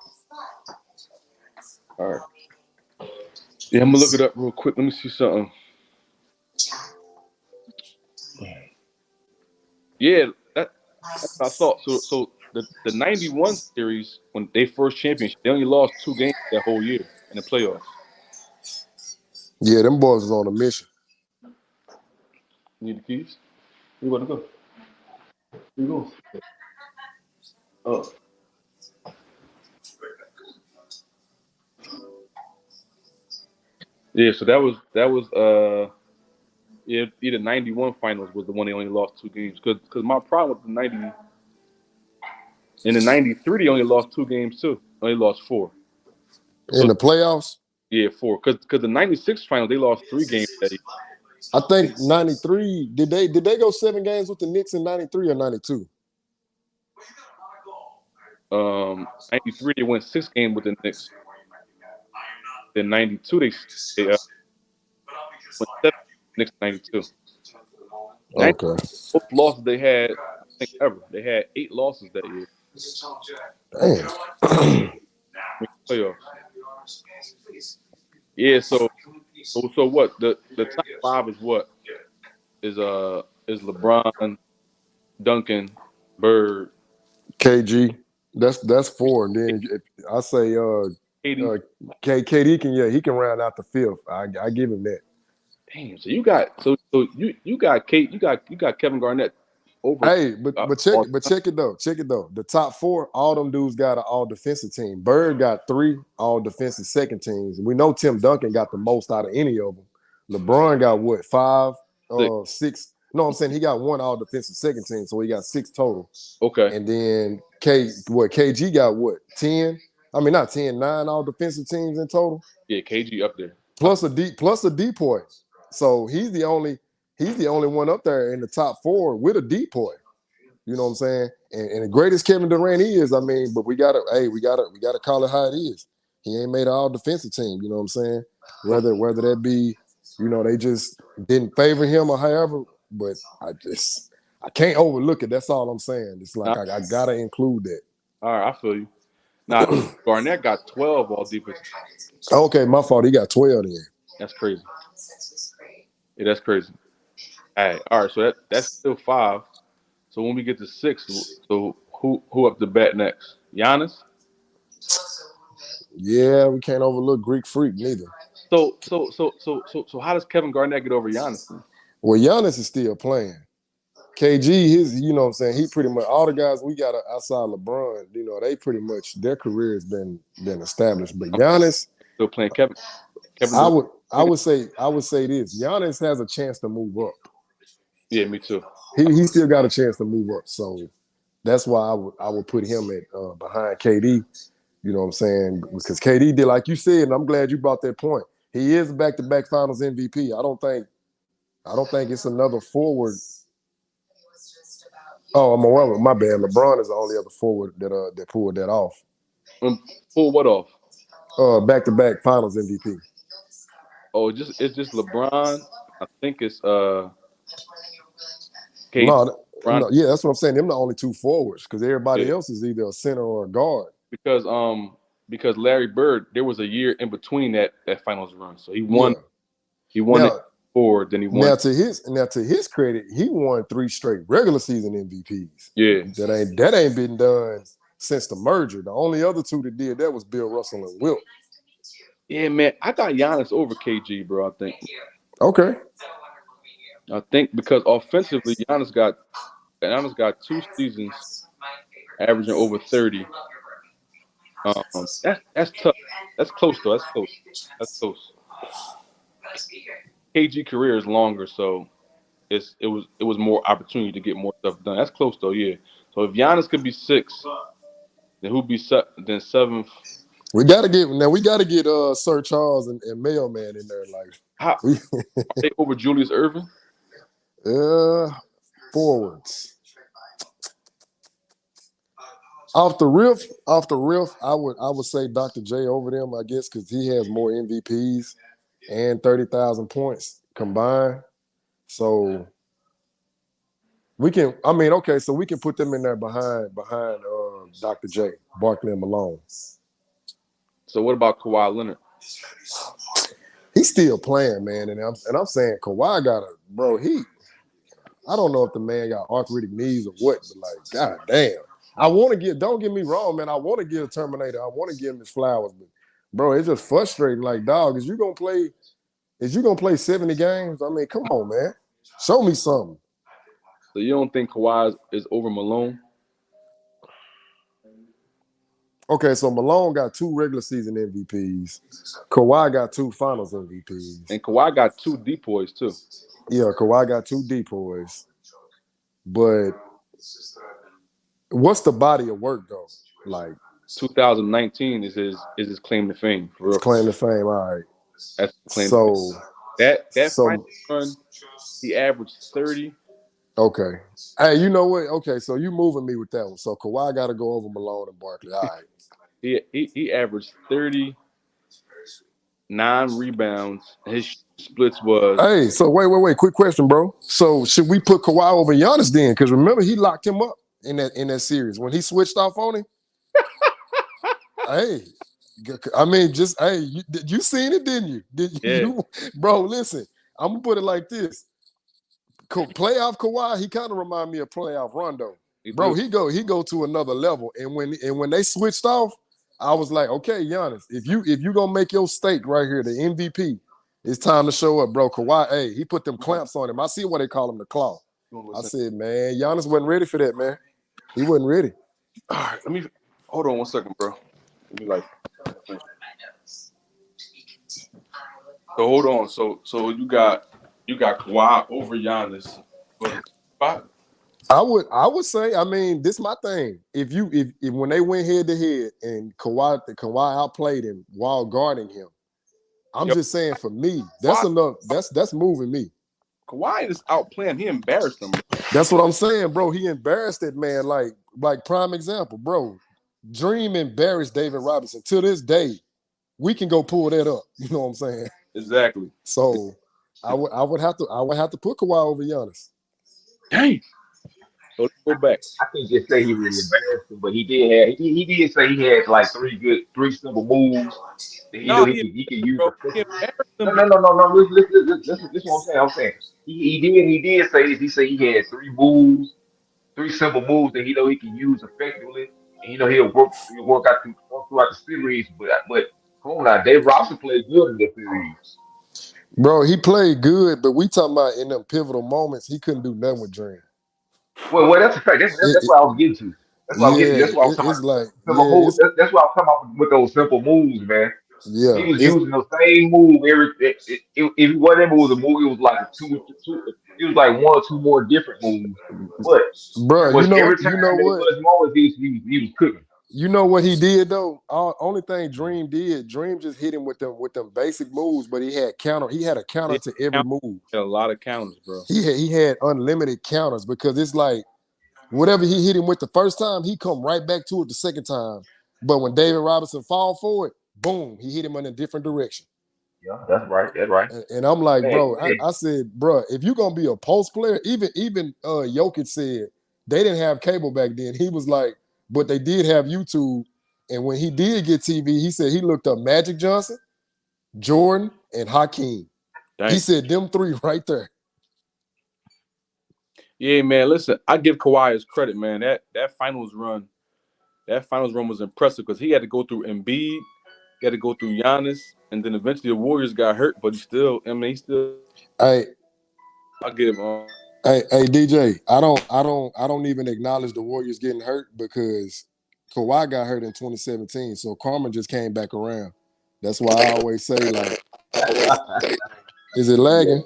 All right. Yeah, I'm gonna look it up real quick. Let me see something. Yeah, that's what I thought. So the 91 series when they first championship, they only lost 2 games that whole year in the playoffs. Yeah, them boys was on a mission. You need the keys? You want to go? You go. Oh, yeah. So that was yeah, either 91 finals was the one they only lost 2 games because my problem with the 90 in the 93 they only lost 2 games too. Only lost four. In So the playoffs, yeah, four because the 96 final they lost 3 games that year. I think 93, did they go 7 games with the Knicks in 93 or 92? 93 they went 6 games with the Knicks. Then 92 they went 7 Knicks 92. 90 Okay. most losses they had I think ever. They had 8 losses that year Damn. in the playoffs. Yeah, so what the top five is what is LeBron, Duncan, Bird, KG, that's four. And then I say KD. KD can he can round out the fifth. I give him that. Damn, so you got Kate, you got Kevin Garnett over Hey, but check all time. check it though. Check it though. The top four, all them dudes got an all defensive team. Bird got 3 all defensive second teams. We know Tim Duncan got the most out of any of them. LeBron got what, 5, Six. 6? No, I'm saying he got 1 all defensive second team, so he got 6 total. Okay. And then KG got what, 10? I mean not 10, 9 all defensive teams in total. Yeah, KG up there. plus a depoy. So he's the only one up there in the top four with a depoy. You know what I'm saying? And the greatest Kevin Durant is, I mean, but we gotta call it how it is. He ain't made an all defensive team, you know what I'm saying? Whether that be, they just didn't favor him or however, but I can't overlook it. That's all I'm saying. It's like Nah, I gotta include that. all right, I feel you. Now Garnett got 12 all defense. Okay, my fault. He got 12 then. That's crazy. Yeah, that's crazy. All right. So that's still five. So when we get to six, so who up the bat next? Giannis. Yeah, we can't overlook Greek Freak neither. So how does Kevin Garnett get over Giannis then? Well, Giannis is still playing. KG, you know what I'm saying, he pretty much, all the guys we got outside LeBron, they pretty much, their career has been established. But I'm Giannis, still playing Kevin. Kevin I Durant. would I would say this. Giannis has a chance to move up. Yeah, me too. He still got a chance to move up. So that's why I would put him at behind KD. You know what I'm saying? Because KD did, like you said, and I'm glad you brought that point. He is back-to-back Finals MVP. I don't think it's another forward. Oh, my bad. LeBron is the only other forward that pulled that off. Pull what off? Back-to-back Finals MVP. Oh, it's just LeBron. I think it's KD. No, yeah, that's what I'm saying. Them the only two forwards because Yeah, everybody else is either a center or a guard. because Larry Bird, there was a year in between that finals run, so he won. Yeah. He won it Now, forward, then he won. now to his credit, he won 3 straight regular season MVPs. Yeah, That ain't been done since the merger. The only other two that did that was Bill Russell and Wilt. yeah, man. I got Giannis over KG, bro. Okay. I think because offensively, Giannis got 2 seasons averaging over 30. That's tough. That's close though. That's close. That's close. KG career is longer, so it was more opportunity to get more stuff done. That's close though, yeah. So if Giannis could be six, then who'd be then seventh? We gotta get Sir Charles and Mailman in there. Like How we are they over Julius Irving? uh forwards. Off the riff, I would say Dr. J over them, I guess, because he has more MVPs and 30,000 points combined. So we can, I mean, okay, so we can put them in there behind Dr. J, Barkley and Malone. So what about Kawhi Leonard? He's still playing, man, and I'm saying Kawhi got a bro. I don't know if the man got arthritic knees or what, but like, god damn. I want to get. Don't get me wrong, man. I want to give Terminator. I want to give him his flowers, but bro, it's just frustrating. Like, dog, is you gonna play? Is you gonna play 70 games? I mean, come on, man. Show me something. So you don't think Kawhi is over Malone? Okay, so Malone got 2 regular season MVPs. Kawhi got 2 Finals MVPs. And Kawhi got 2 depoys too. Yeah, Kawhi got 2 depoys. But what's the body of work though? Like 2019 is his claim to fame for his real. claim to fame. All right. That's his claim to fame. So That final so run, he averaged 30. okay. Hey, you know what? Okay, so you moving me with that one. So Kawhi got to go over Malone and Barkley. All right. He averaged 39 rebounds. His splits was Hey, so wait. Quick question, bro. So should we put Kawhi over Giannis then? Because remember, he locked him up in that series when he switched off on him. Hey, I mean, just hey, you seen it, didn't you? Did yeah, you, bro? Listen, I'm gonna put it like this: playoff Kawhi, he kind of remind me of playoff Rondo, he bro. do. He go to another level, and when they switched off, I was like, okay, Giannis, if you gonna make your stake right here, the MVP, it's time to show up, bro. Kawhi, hey, he put them clamps on him. I see why they call him the claw. I said, man, Giannis wasn't ready for that, man. He wasn't ready. All right, let me hold on one second, bro. Let me so hold on. So you got Kawhi over Giannis for the spot. I would say, I mean, this is my thing. If when they went head to head and Kawhi outplayed him while guarding him, I'm Yo, just saying for me, that's Kawhi, enough. That's moving me. Kawhi is outplaying. He embarrassed them, bro. That's what I'm saying, bro. He embarrassed that man. Like prime example, bro. Dream embarrassed David Robinson. To this day, we can go pull that up. You know what I'm saying? Exactly. So I would have to put Kawhi over Giannis. Dang. So let's go back. I can't just say he really embarrassed him, but he did say he had like three simple moves that he know No, he can use bro. He effectively. embarrassed No, them no, because no, no, no. Listen, this is what I'm saying. I'm saying he did say this. He said he had three simple moves that he know he can use effectively, and you know he'll work work throughout the series. But come on now, Dave Robinson played good in the series. Bro, he played good, but we talking about in them pivotal moments, he couldn't do nothing with Dream. Well, that's a fact. It, That's it, what I was getting to. That's what I was getting to. yeah, That's what I was talking it's like, about. Simple yeah, move. That's what I was talking about with those simple moves, man. He yeah, was using the same move every. If it wasn't a move, it was like two. It was like one or two more different moves. But bro. pretty much every time You know in the what? clutch moments, he was cooking. You know what he did though? Only thing Dream did, Dream just hit him with them basic moves, but he had counter. He had a he counter to every had move. a lot of counters, bro. He had unlimited counters because it's like whatever he hit him with the first time, he come right back to it the second time. But when David Robinson fall for it, boom, he hit him in a different direction. Yeah, that's right. That's right. And I'm like, Man, bro, I said, bro, if you're gonna be a post player, even Jokic said they didn't have cable back then. He was like, but they did have YouTube. And when he did get TV, he said he looked up Magic Johnson, Jordan, and Hakeem. He Dang. said them three right there. Yeah, man. Listen, I give Kawhi his credit, man. That finals run was impressive because he had to go through Embiid, he had to go through Giannis, and then eventually the Warriors got hurt, but he still, I mean, he still. Hey, I give hey, DJ, I don't even acknowledge the Warriors getting hurt because Kawhi got hurt in 2017. So karma just came back around. That's why I always say, like, is it yeah, lagging?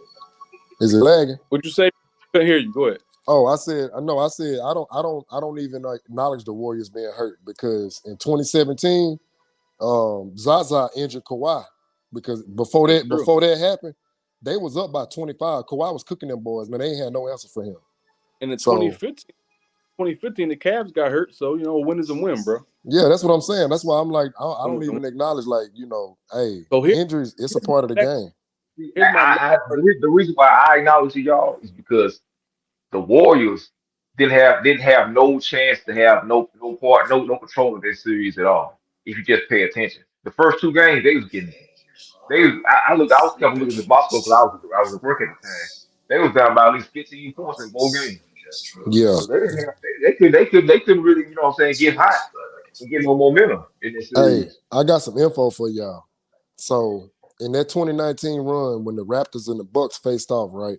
Is it lagging? What'd you say? Couldn't hear you. Go ahead. Oh, I said I don't even acknowledge the Warriors being hurt because in 2017, Zaza injured Kawhi because before That's that true. before that happened, they was up by 25. Kawhi was cooking them boys, man. They ain't had no answer for him. And in So 2015, the Cavs got hurt, so a win is a win, bro. yeah, that's what I'm saying. That's why I'm like, I Win don't is a win. even acknowledge, like, hey, So injuries, it's a here's my part of the next game. here's my next the, part. the reason why I acknowledge you y'all is because the Warriors didn't have no chance to have no part no control of this series at all. If you just pay attention, the first two games they was getting they was, I was kept looking at the box score because I was at work at the time. They was down by at least 15 points in both games, Yeah. so they didn't have they couldn't really what I'm saying get hot and get no momentum in this Hey, series. I got some info for y'all. So in that 2019 run, when the Raptors and the Bucks faced off, right?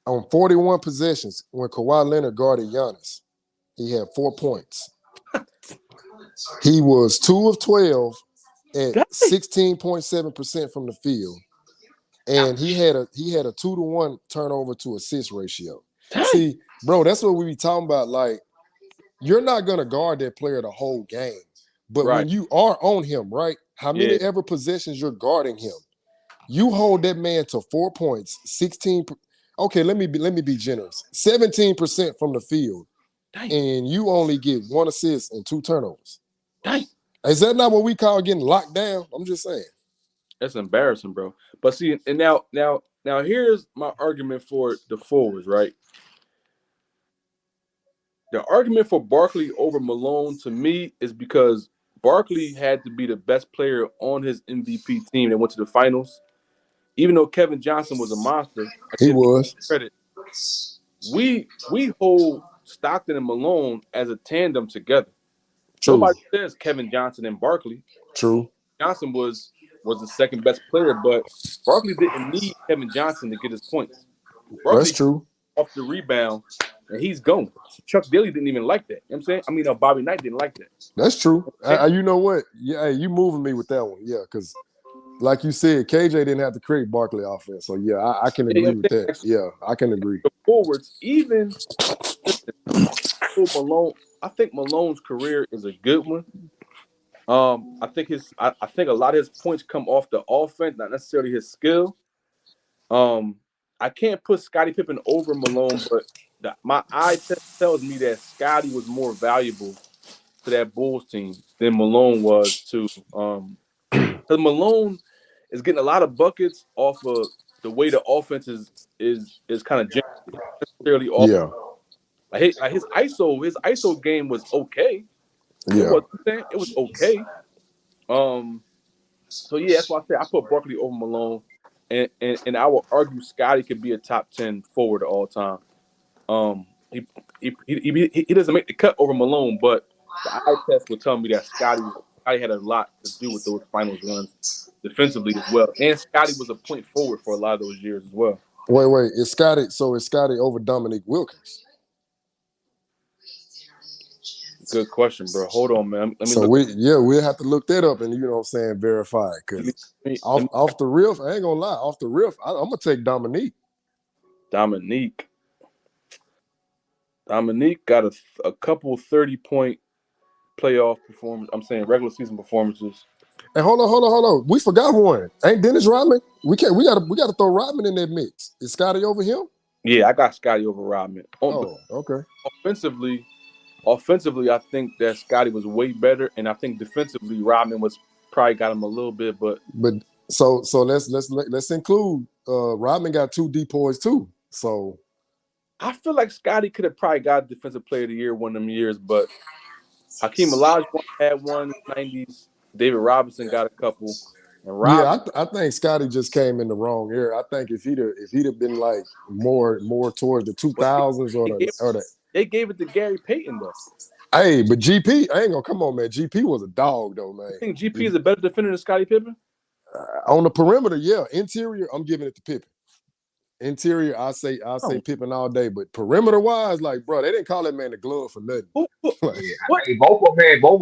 On 41 possessions, when Kawhi Leonard guarded Giannis, he had 4 points. He was 2 of 12 at Dang, 16.7% from the field. And he had a 2-to-1 turnover to assist ratio. dang. See, bro, that's what we be talking about. Like, you're not gonna guard that player the whole game. But Right. when you are on him, right? How many Yeah. ever possessions you're guarding him? You hold that man to 4 points, 16. Okay, let me be generous. 17% from the field, Dang. and you only get one assist and 2 turnovers. Dang. Is that not what we call getting locked down? I'm just saying. That's embarrassing, bro. But see, and now here's my argument for the forwards, right? The argument for Barkley over Malone to me is because Barkley had to be the best player on his MVP team that went to the finals. Even though Kevin Johnson was a monster, I He give him was. credit. We hold Stockton and Malone as a tandem together. True. Nobody says Kevin Johnson and Barkley. True. Johnson was the second best player, but Barkley didn't need Kevin Johnson to get his points. That's Barkley true. off the rebound and he's gone. Chuck Daly didn't even like that. You know what I'm saying? I mean, Bobby Knight didn't like that. That's true. Okay? You know what? Yeah, hey, you moving me with that one. Yeah, because like you said, KJ didn't have to create Barkley offense. So yeah, I can Yeah, you know agree what with I'm that. saying? Like, Yeah, I can agree. the forwards, even listen, Malone. I think Malone's career is a good one, I think a lot of his points come off the offense, not necessarily his skill. Um, I can't put Scottie Pippen over Malone, but my eye test tells me that Scottie was more valuable to that Bulls team than Malone was to because Malone is getting a lot of buckets off of the way the offense is kind of generated, not necessarily off Yeah, like his ISO game was okay. It yeah. was it was okay. Um, so yeah, that's why I say I put Barkley over Malone, and I will argue Scotty could be a top 10 forward of all time. Um, he doesn't make the cut over Malone, but the eye test would tell me that Scotty had a lot to do with those finals runs defensively as well, and Scotty was a point forward for a lot of those years as well. Wait. Is Scotty? So is Scotty over Dominique Wilkins? Good question, bro. Hold on, man. Let me So look. we'll have to look that up and what I'm saying, verify it. Let me, Because let me off the riff, I ain't gonna lie, off the riff, I'm gonna take Dominique. Dominique. Dominique got a couple 30-point playoff performance. I'm saying regular season performances. And hold on. We forgot one. Ain't Dennis Rodman? We can't. We gotta throw Rodman in that mix. Is Scotty over him? Yeah, I got Scotty over Rodman. But Oh, okay. offensively, I think that Scotty was way better, and I think defensively, Rodman was probably got him a little bit. But But so let's include Rodman got 2 depoys too. So I feel like Scotty could have probably got Defensive Player of the Year one of them years. But Hakeem Olajuwon had one in the '90s. David Robinson got a couple, and yeah, Rodman. I think Scotty just came in the wrong era. I think if he'd have been like more towards the But 2000s or they gave, the they gave it to Gary Payton though. hey, but GP, I ain't gonna come on, man. GP was a dog though, I man. think GP is a better defender than Scottie Pippen. On the perimeter, yeah. Interior, I'm giving it to Pippen. Interior, I say Oh, Pippen all day, but perimeter wise, like bro, they didn't call that man the glove for nothing. Like, Yeah, what? I think both of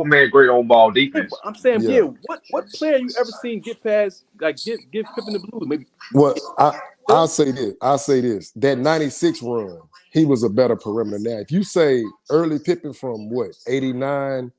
them had great on ball Yeah, but defense. I'm saying, yeah. yeah. What player you ever seen get past like give Pippen the blues? Maybe Well, I'll Phil? say this. I'll say this. That 96 run, he was a better perimeter. Now, if you say early Pippen from what, 89,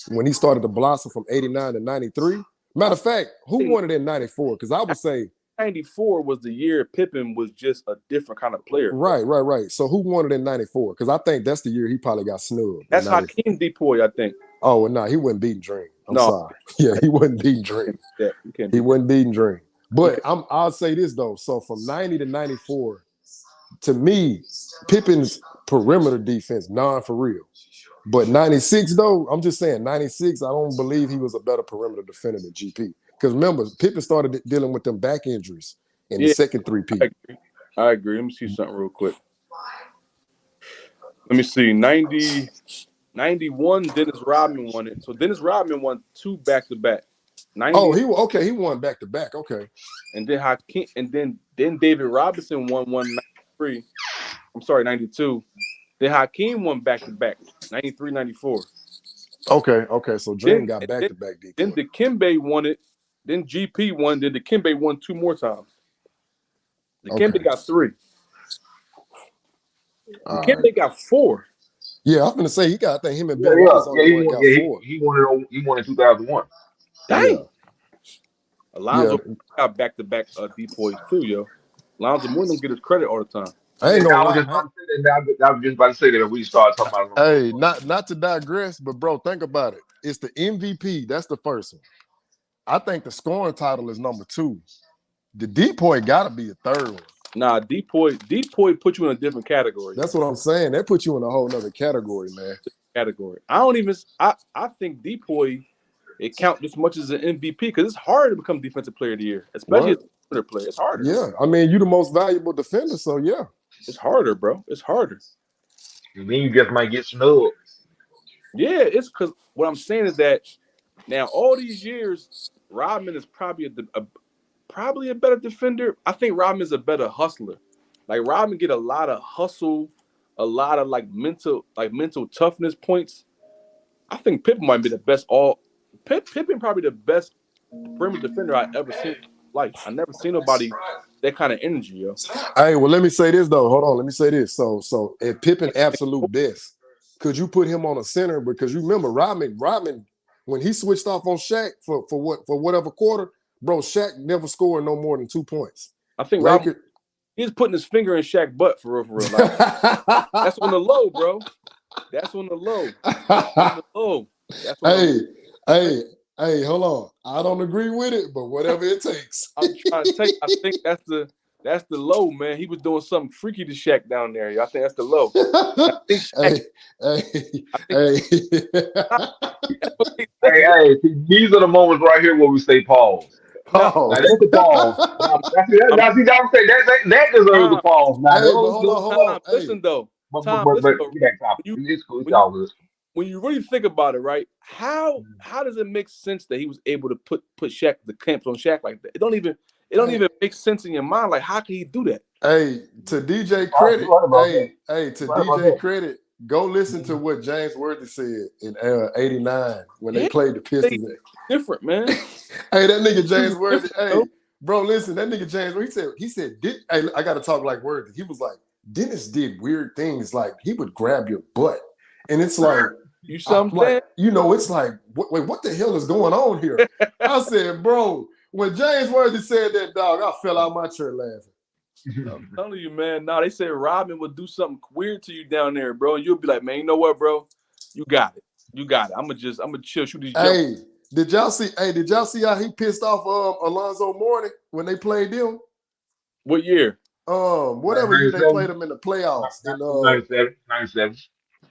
when he started to blossom from 89 to 93. Matter I of fact, who think won it in 94? Because I would say, '94 was the year Pippen was just a different kind of player, bro. right. So who won it in 94? Because I think that's the year he probably got snubbed in That's 94. Hakeem Depoy, I think. Oh, well, no, he wasn't beating Dream. I'm No, sorry. Yeah, he wasn't beating Dream. you can't He beat that. wasn't beating Dream. You But can't. I'll say this though. So from 90 to 94, to me, Pippen's perimeter defense, for real. But 96, though, I'm just saying, 96, I don't believe he was a better perimeter defender than GP. Because remember, Pippen started dealing with them back injuries in the Yeah, second I three-peat. agree. I agree. Let me see something real quick. Let me see. 91, Dennis Rodman won it. So Dennis Rodman won two back to back. Oh, 90, he won back to back. Okay. and then Hakeem, and then David Robinson won 193. I'm sorry, 92. Then Hakeem won back to back, 93, 94. Okay. So Dream Then got and back then to back then decoy. Dikembe won it. Then GP won. Then Dikembe won two more times. Okay. Dikembe got three. All right. Dikembe got four. Yeah, I was gonna say I think him and Yeah, Ben yeah, Wallace only yeah. He one won. got Yeah, four. he won in 2001. Yeah. Dang. Yeah. Alonzo got back to back depoys too, yo. Alonzo Mourning don't get his credit all the time. I Yeah, ain't gonna I was lie. just about to say that. I was just about to say that when we started talking about it. Hey, not to digress, but bro, think about it. It's the MVP. That's the first one. I think the scoring title is number 2. The depoy got to be a third one. Nah, depoy put you in a different category, That's yo. what I'm saying. That puts you in a whole nother category, man. Category. I don't even. I think depoy it count just as much as an MVP because it's hard to become defensive player of the year, especially as What? a defender player. It's harder. Yeah. I mean, you the most valuable defender, so yeah. It's harder, bro. It's harder. And then you just might get snubbed. Yeah, it's because what I'm saying is that now all these years, Rodman is probably a better defender. I think Rodman's a better hustler. Like Rodman get a lot of hustle, a lot of mental toughness points. I think Pippen might be the best Pippen probably the best perimeter defender I ever seen in my life. I never seen nobody that kind of energy, yo. Hey, well, let me say this though. Hold on, let me say this. So at Pippen absolute best, could you put him on a center? Because you remember Rodman when he switched off on Shaq for whatever quarter, bro, Shaq never scored no more than 2 points. I think Robin, Lakers. he's putting his finger in Shaq's butt for real. Like that's on the low, bro. That's on the low. On the low. That's on the low. Hey, hold on. I don't agree with it, but whatever it takes. I'm trying to tell you, I think that's the low, man. He was doing something freaky to Shaq down there. I think that's the low. I think Shaq. Hey, these are the moments right here where we say pause. Now Pause. that's the pause. Now, see, that deserves a pause. Now Hey, but those, hold on, those hold Tom, on. listen though. but, Tom, but, listen but though. yeah, Tom, When you it's cool. It's when all good. when you really think about it, right? How does it make sense that he was able to put Shaq the clamps on Shaq like that? It don't even make sense in your mind. Like, how can he do that? Hey, to DJ All right, credit. you're right about that. To You're right about DJ that. credit. Go listen to what James Worthy said in '89 when they Yeah, played the Pistons. different, man. Hey, that nigga James Worthy. Different, Hey, yo. bro, listen, that nigga James Worthy hey, I gotta talk like Worthy. He was like, Dennis did weird things, like he would grab your butt. And it's like, You see what I'm saying? it's like, wait, what the hell is going on here? I said, bro, when James Worthy said that, dog, I fell out my chair laughing. I'm telling you, man. Now they said Robin would do something weird to you down there, bro, and you'll be like, man, you know what, bro? You got it. You got it. I'm gonna chill, shoot these jump. Hey, did y'all see how he pissed off Alonzo Mourning when they played them? What year? Whatever year they played them in the playoffs. And 97.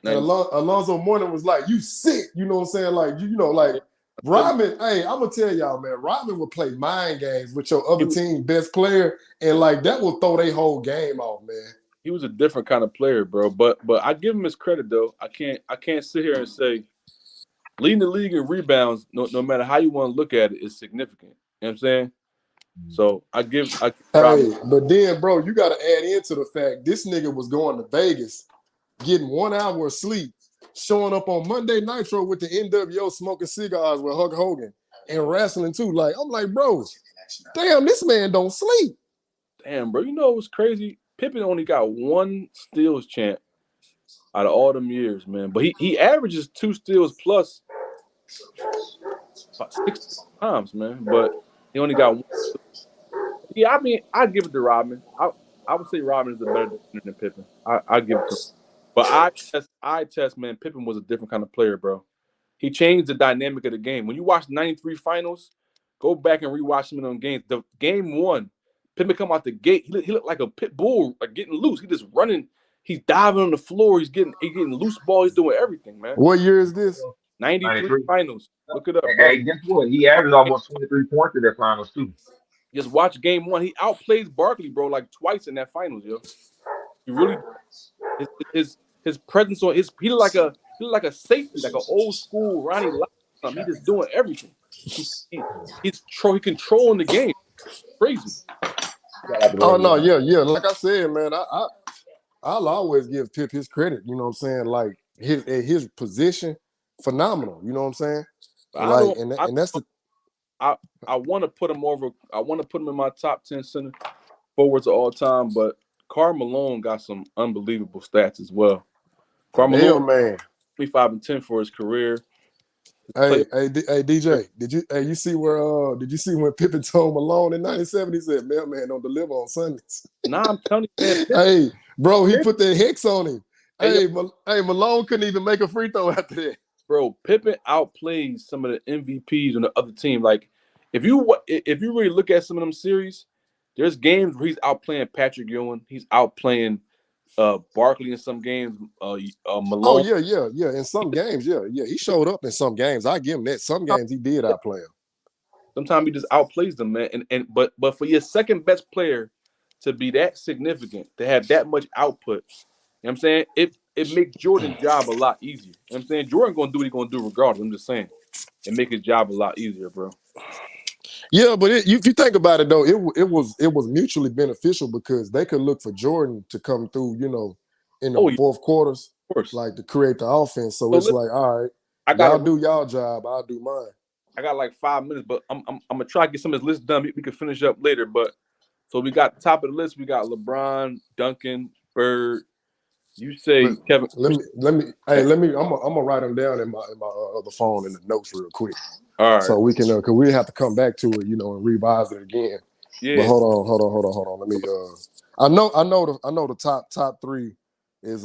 And Alonzo Mourning was like, you sick, you know what I'm saying? Like, like Rodman, hey, I'm gonna tell y'all, man, Rodman would play mind games with your other team best player, and like that will throw their whole game off, man. He was a different kind of player, bro. But I give him his credit though. I can't sit here and say leading the league in rebounds, no matter how you want to look at it, is significant. You know what I'm saying? So I give Robin. Hey, but then, bro, you gotta add into the fact this nigga was going to Vegas, getting 1 hour of sleep, showing up on Monday Nitro with the NWO smoking cigars with Hulk Hogan and wrestling too. Like, I'm like, bro, damn, this man don't sleep. Damn, bro. You know what's crazy? Pippen only got one steals champ out of all them years, man. But he averages 2 steals plus about 6 times, man. But he only got one. Yeah, I mean, I'd give it to Rodman. I would say Rodman is a better defender than Pippen. I give it to him. But I test, man, Pippen was a different kind of player, bro. He changed the dynamic of the game. When you watch '93 finals, go back and rewatch him in them games. The game one, Pippen come out the gate. He looked like a pit bull, like getting loose. He just running. He's diving on the floor. He's getting loose ball. He's doing everything, man. What year is this? 93 93. finals. Look it up, bro. Hey, guess what? He averaged almost 23 points in that finals too. Just watch game one. He outplays Barkley, bro, like twice in that finals, yo. He really his presence on he looked like a safety, like an old school Ronnie Lott. He just doing everything. He's controlling the game. Crazy. Oh no, yeah. Like I said, man, I'll always give Pip his credit. You know what I'm saying? Like his position, phenomenal. You know what I'm saying? Like, and that's the. I want to put him over. I want to put him in my top 10 center forwards of all time, but Carmelo got some unbelievable stats as well. Carmelo, man, 25 and 10 for his career. Hey, DJ, did you see when Pippen told Malone in '97? He said, man, don't deliver on Sundays. Nah, I'm telling you, man. Hey, bro, he put that hex on him. Hey, Malone couldn't even make a free throw after that. Bro, Pippen outplays some of the MVPs on the other team. Like, if you really look at some of them series, there's games where he's outplaying Patrick Ewing. He's outplaying Barkley in some games. Malone. Oh yeah. In some games, yeah. He showed up in some games. I give him that. Some games he did outplay him. Sometimes he just outplays them, man. But for your second best player to be that significant, to have that much output, you know what I'm saying? It makes Jordan's job a lot easier. You know what I'm saying? Jordan gonna do what he's gonna do regardless. I'm just saying. It make his job a lot easier, bro. Yeah, but if you think about it though, it was mutually beneficial because they could look for Jordan to come through, in the fourth quarters, of course, like to create the offense. So it's like, all right, y'all do y'all job, I'll do mine. I got like 5 minutes, but I'm gonna try to get some of this list done. We can finish up later, but so we got top of the list. We got LeBron, Duncan, Bird, You Let, say Kevin. I'm gonna write them down in my other phone in the notes real quick, All right. so we can because we have to come back to it, and revise it again. But Yeah. hold on. Let me. I know the top three is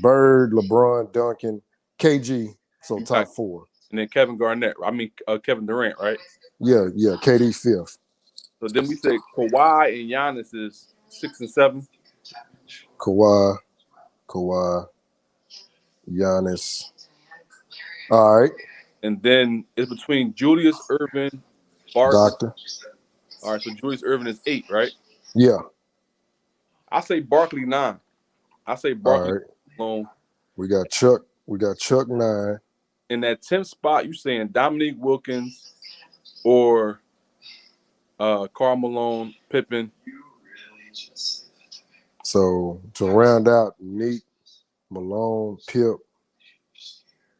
Bird, LeBron, Duncan, KG. So You got, top four. and then Kevin Garnett. I mean Kevin Durant, right? Yeah. KD fifth. So then we say Kawhi and Giannis is 6 and 7, Kawhi, Giannis. All right, and then it's between Julius Irvin, Barkley. Doctor. All right, so Julius Irvin is 8, right? Yeah. I say Barkley 9. I say All Barkley right. alone. We got Chuck. We got Chuck 9. In that 10th spot, you saying Dominique Wilkins or Karl Malone, Pippen. So to round out Neat, Malone, Pip.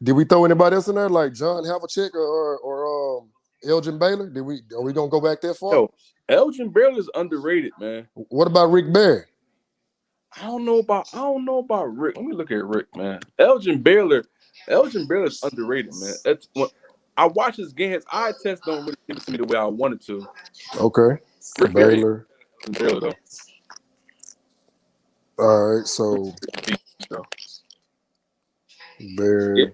Did we throw anybody else in there like John Havlicek or Elgin Baylor? Are we gonna go back that far? Yo, Elgin Baylor is underrated, man. What about Rick Barry? I don't know about Rick. Let me look at Rick, man. Elgin Baylor is underrated, man. That's what I watch his games. Eye test don't really give it to me the way I wanted to. Okay. Rick Barry, Baylor. Baylor though. All right, so So, yeah, Barry.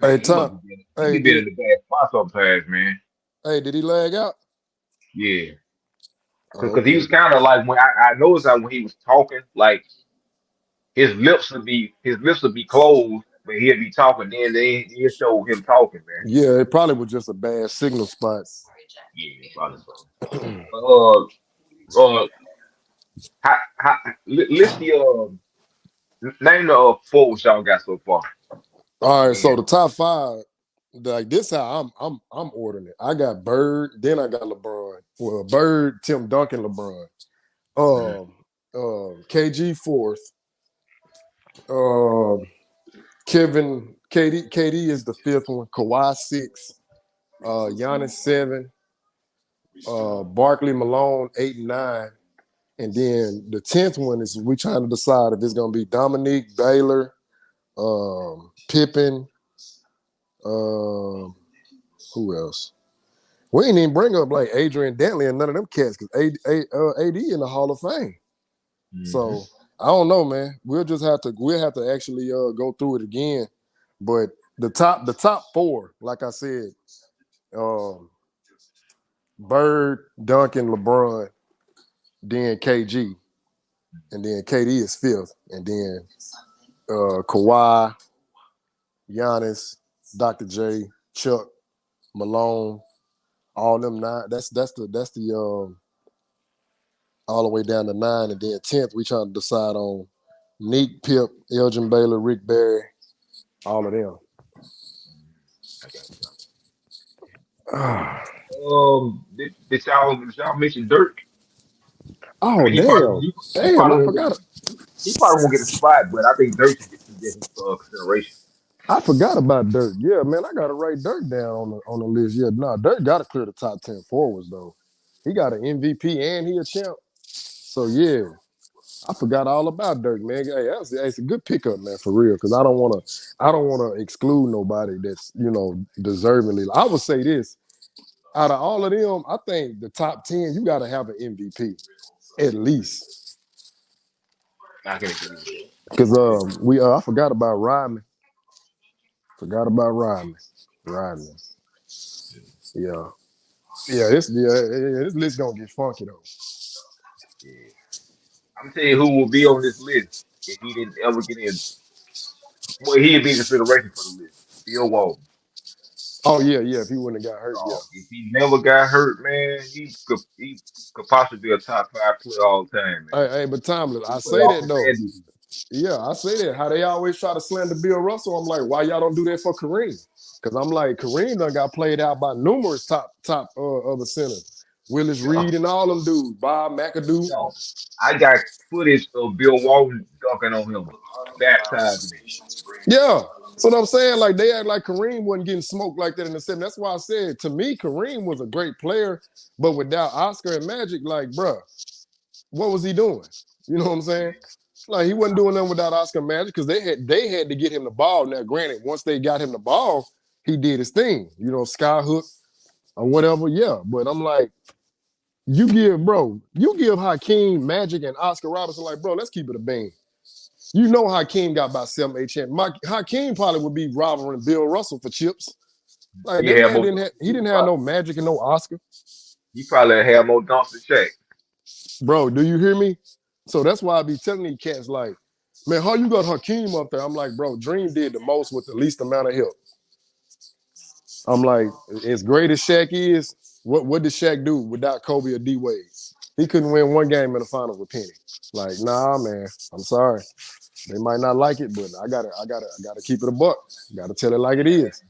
Hey Man, Tom. he Hey, be did being he in the bad spot sometimes, man. did he lag out? Yeah, Oh, cause he okay. was kind of like when I noticed that when he was talking, like his lips would be closed, but he'd be talking. Then they show him talking, man. Yeah, it probably was just a bad signal spot. Yeah, probably so. Uh, uh, list the name the forwards y'all got so far, All and right, so then the top five, like this, how I'm ordering it. I got Bird, then I got LeBron. Well, Bird, Tim Duncan, LeBron. mhm. Um, KG fourth. Um, Kevin, KD is the fifth one. Kawhi six. Giannis seven. Barkley, Malone 8 and 9. And then the 10th one is we trying to decide if it's gonna be Dominique, Baylor, Pippen, um, who else? We ain't even bring up like Adrian Dantley and none of them cats because AD in the Hall of Fame. Mhm. So I don't know, man. We'll have to actually go through it again. But the top four, like I said, um, Bird, Duncan, LeBron, then KG, and then KD is fifth, and then Kawhi, Giannis, Dr. J, Chuck, Malone, all them nine. That's the all the way down to 9, and then 10th we trying to decide on Neek, Pip, Elgin Baylor, Rick Barry, all of them. I got you. Did y'all mention Dirk? I Oh mean, he probably damn, he damn! probably I won't get forgot. he probably won't get a spot, but I think Dirk should get consideration. I forgot about Dirk. Yeah, man, I gotta write Dirk down on the list. Yeah, nah, Dirk gotta clear the top 10 forwards though. He got an MVP and he a champ. So yeah, I forgot all about Dirk, man. Hey, it's a good pickup, man, for real. Because I don't wanna exclude nobody that's deservingly. I would say this: out of all of them, I think the top 10, you gotta have an MVP at least. I can agree with that. Because we I forgot about Rodman. Forgot about Rodman. Rodman. Yeah. This list gonna get funky though. Yeah. I'm tell you who will be on this list if he didn't ever get in. Well, he'd be in consideration for the list. Bill Walton. Oh yeah. If he wouldn't have got hurt, yeah. If he never got hurt, man, he could possibly be a top five player all the time, man. Hey, but timeless. He I play say that offense though. and defense. Yeah, I say that. How they always try to slander Bill Russell. I'm like, why y'all don't do that for Kareem? Because I'm like, Kareem done got played out by numerous top other centers. Willis Yeah, Reed and all them dudes. Bob McAdoo. yeah. I got footage of Bill Walton dunking on him, baptizing him. Yeah. So what I'm saying, like they act like Kareem wasn't getting smoked like that in the '70s. That's why I said to me, Kareem was a great player, but without Oscar and Magic, like, bruh, what was he doing? You know what I'm saying? Like he wasn't doing nothing without Oscar and Magic because they had to get him the ball. Now, granted, once they got him the ball, he did his thing. You know, sky hook or whatever. Yeah, but I'm like, you give Hakeem, Magic, and Oscar Robertson, like, bro, let's keep it a bean. You know Hakeem got about 7, 8 champions. Hakeem probably would be rivaling Bill Russell for chips. Like He that had man more. didn't have no Magic and no Oscar. He probably had more dunks than Shaq. Bro, do you hear me? So that's why I be telling these cats, like, man, how you got Hakeem up there? I'm like, bro, Dream did the most with the least amount of help. I'm like, as great as Shaq is, what did Shaq do without Kobe or D Wade? He couldn't win one game in the finals with Penny. Like, nah, man, I'm sorry. They might not like it, but I gotta keep it a buck. Gotta tell it like it is.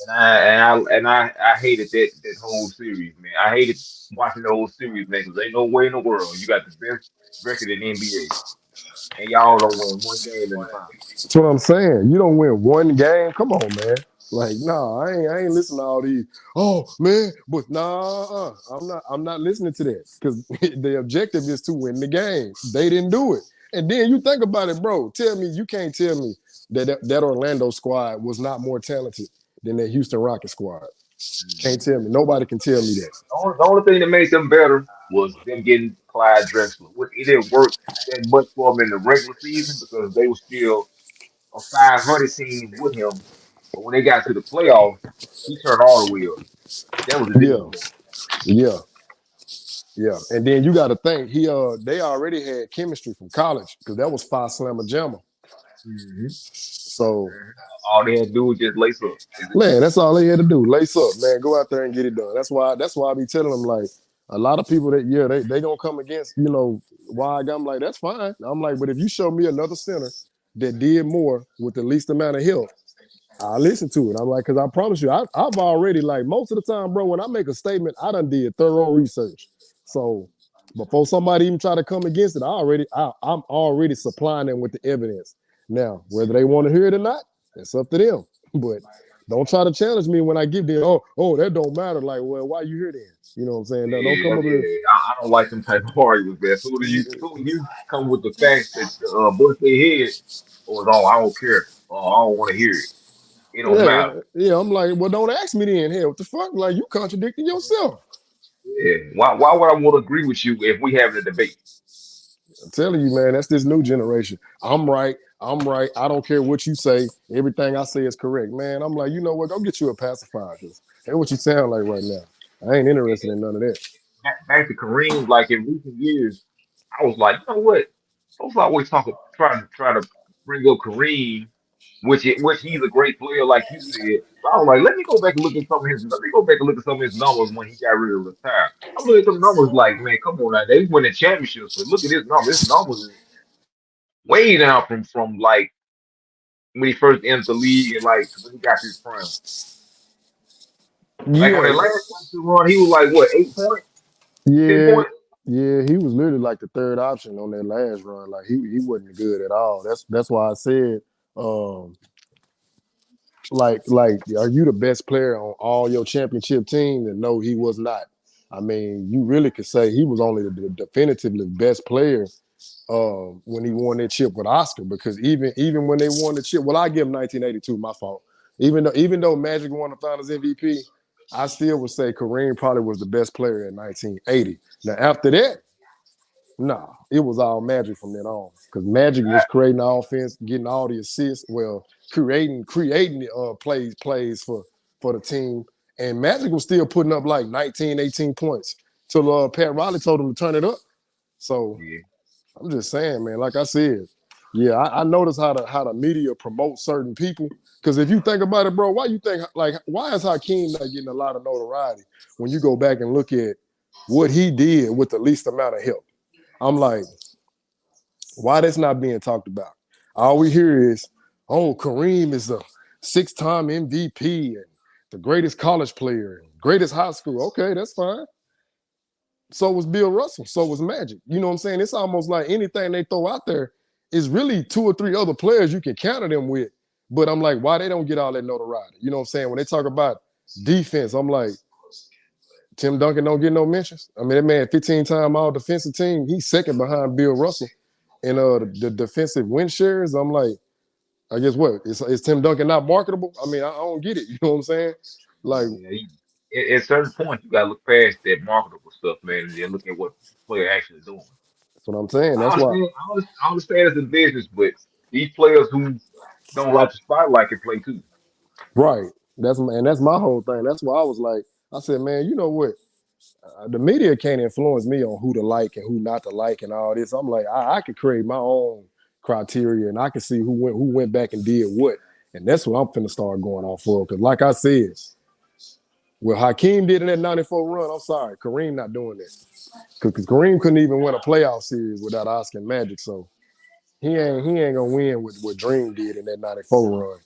And I hated that whole series, man. I hated watching the whole series, man, because ain't no way in the world you got the best record in the NBA, and y'all don't win one game in the finals. That's what I'm saying. You don't win one game. Come on, man. Like, nah, I ain't listening to all these. Oh man, but nah, I'm not listening to that because the objective is to win the game. They didn't do it. And then you think about it, bro. You can't tell me that Orlando squad was not more talented than that Houston Rockets squad. Can't tell me. Nobody can tell me that. The only thing that made them better was them getting Clyde Drexler, which it didn't work that much for them in the regular season because they were still a 500 team with him. But when they got to the playoffs, he turned all the way up. That was the Yeah, difference. yeah, yeah. And then you got to think they already had chemistry from college because that was Phi Slamma Jamma. Mm-hmm. So All they had to do was just lace up. man, that's all they had to do. Lace up, man. Go out there and get it done. That's why I be telling them like a lot of people that they gonna come against, why I'm like, that's fine. I'm like, but if you show me another center that did more with the least amount of help, I listen to it. I'm like, because I promise you, I've already like most of the time, bro. When I make a statement, I done did thorough research. So before somebody even try to come against it, I'm already supplying them with the evidence. Now, whether they want to hear it or not, it's up to them. But don't try to challenge me when I give them. Oh, that don't matter. Like, well, why you here then? You know what I'm saying? Don't Yeah, come up here. yeah. I don't like them type of arguments, man. Soon as you come with the facts that bust their head, or oh, I don't care. Oh, I don't want to hear it. It don't Yeah, matter. yeah. I'm like, well, don't ask me then. Hell, what the fuck? Like, you contradicting yourself. Yeah. Why would I want to agree with you if we having a debate? I'm telling you, man, that's this new generation. I'm right. I'm right. I don't care what you say. Everything I say is correct. Man, I'm like, you know what? Go get you a pacifier. That's what you sound like right now. I ain't interested in none of that. Back to Kareem, like in recent years, I was like, you know what? I was always trying to bring up Kareem, which he's a great player, like you said. So I was like, let me go back and look at some of his numbers when he got ready to retire. I'm looking at some numbers like, man, come on now, they winning championships, but look at his numbers. His numbers is way down from like when he first entered the league and like when he got to his prime. Like on Yeah, that last championship run, he was like what, 8 points, 10 yeah, points? yeah. He was literally like the third option on that last run. Like he wasn't good at all. That's why I said, um, like, are you the best player on all your championship teams? And no, he was not. I mean, you really could say he was only the definitively best player when he won that chip with Oscar, because even when they won the chip, well, I give him 1982, my fault. Even though Magic won the Finals MVP, I still would say Kareem probably was the best player in 1980. Now after that, nah, it was all Magic from then on, because Magic was creating the offense, getting all the assists, well, creating the plays for the team, and Magic was still putting up like 19, 18 points till Pat Riley told him to turn it up. So Yeah. I'm just saying, man. Like I said, yeah, I notice how the media promotes certain people. Because if you think about it, bro, why is Hakeem not getting a lot of notoriety when you go back and look at what he did with the least amount of help? I'm like, why that's not being talked about? All we hear is, oh, Kareem is a 6-time MVP and the greatest college player, greatest high school. Okay, that's fine. So was Bill Russell. So was Magic. You know what I'm saying? It's almost like anything they throw out there is really two or three other players you can counter them with. But I'm like, why they don't get all that notoriety? You know what I'm saying? When they talk about defense, I'm like, Tim Duncan don't get no mentions. I mean, that man 15-time all defensive team. He's second behind Bill Russell in the defensive win shares. I'm like, I guess what? Is Tim Duncan not marketable? I mean, I don't get it. You know what I'm saying? Like, Yeah, at certain points, you gotta look past that marketable stuff, man, and then look at what the player actually doing. that's what I'm saying. I That's why. understand, I understand it's a business, but these players who don't like the spotlight can play too. Right. That's my whole thing. That's why I was like, I said, man, you know what? The media can't influence me on who to like and who not to like and all this. I'm like, I could create my own criteria and I can see who went back and did what. And that's what I'm finna start going off for. Because like I said, what Hakeem did in that 94 run, I'm sorry, Kareem not doing that. Because Kareem couldn't even win a playoff series without Oscar and Magic. So he ain't gonna win with what Dream did in that 94 run.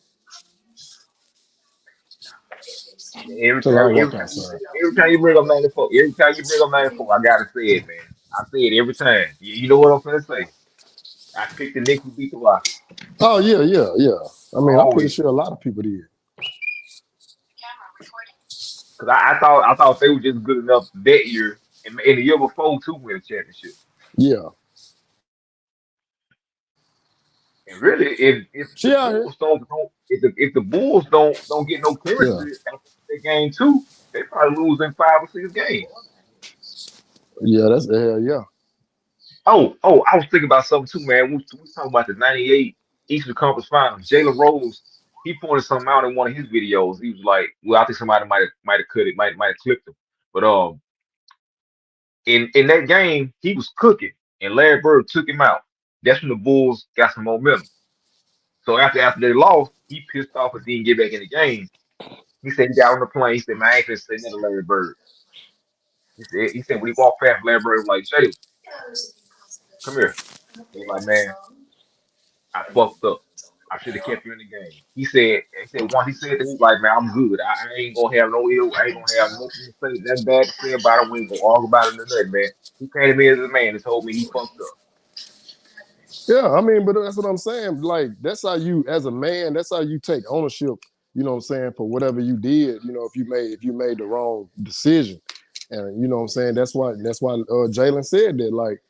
Every Till I time, walk outside. every time you bring up 94, every time you bring up 94, I gotta say it, man. I say it every time. You know what I'm gonna say? I picked the Knicks to beat the Rockets. Oh yeah, yeah, yeah. I mean, I'm pretty Always. sure a lot of people did. Because I thought they were just good enough that year and the year before to win a championship. Yeah. And really, if the She out here. Bulls don't if the Bulls don't get no Yeah. chemistry after the game two, they probably lose in 5 or 6 games. Yeah, that's the hell yeah. Oh, I was thinking about something too, man. We talking about the '98 Eastern Conference Finals. Jalen Rose, he pointed something out in one of his videos. He was like, "Well, I think somebody might have cut it, might have clipped him." But in that game, he was cooking, and Larry Bird took him out. That's when the Bulls got some momentum. So after they lost, he pissed off and didn't get back in the game. He said he got on the plane. He said, "Man, I ain't finna say nothing to Larry Bird." He said when he walked past Larry Bird, he was like, "Jay, come here." He was like, "Man, I fucked up. I should have kept you in the game." He said once he said that, he was like, "Man, I'm good. I ain't gonna have no ill. I ain't gonna have nothing to say, nothing bad to say about him. We ain't gonna argue about it or nothing, man." He came to me as a man and told me he fucked up. Yeah, I mean, but that's what I'm saying. Like, that's how you, as a man, that's how you take ownership, you know what I'm saying, for whatever you did, if you made the wrong decision. And you know what I'm saying? That's why Jalen said that. Like,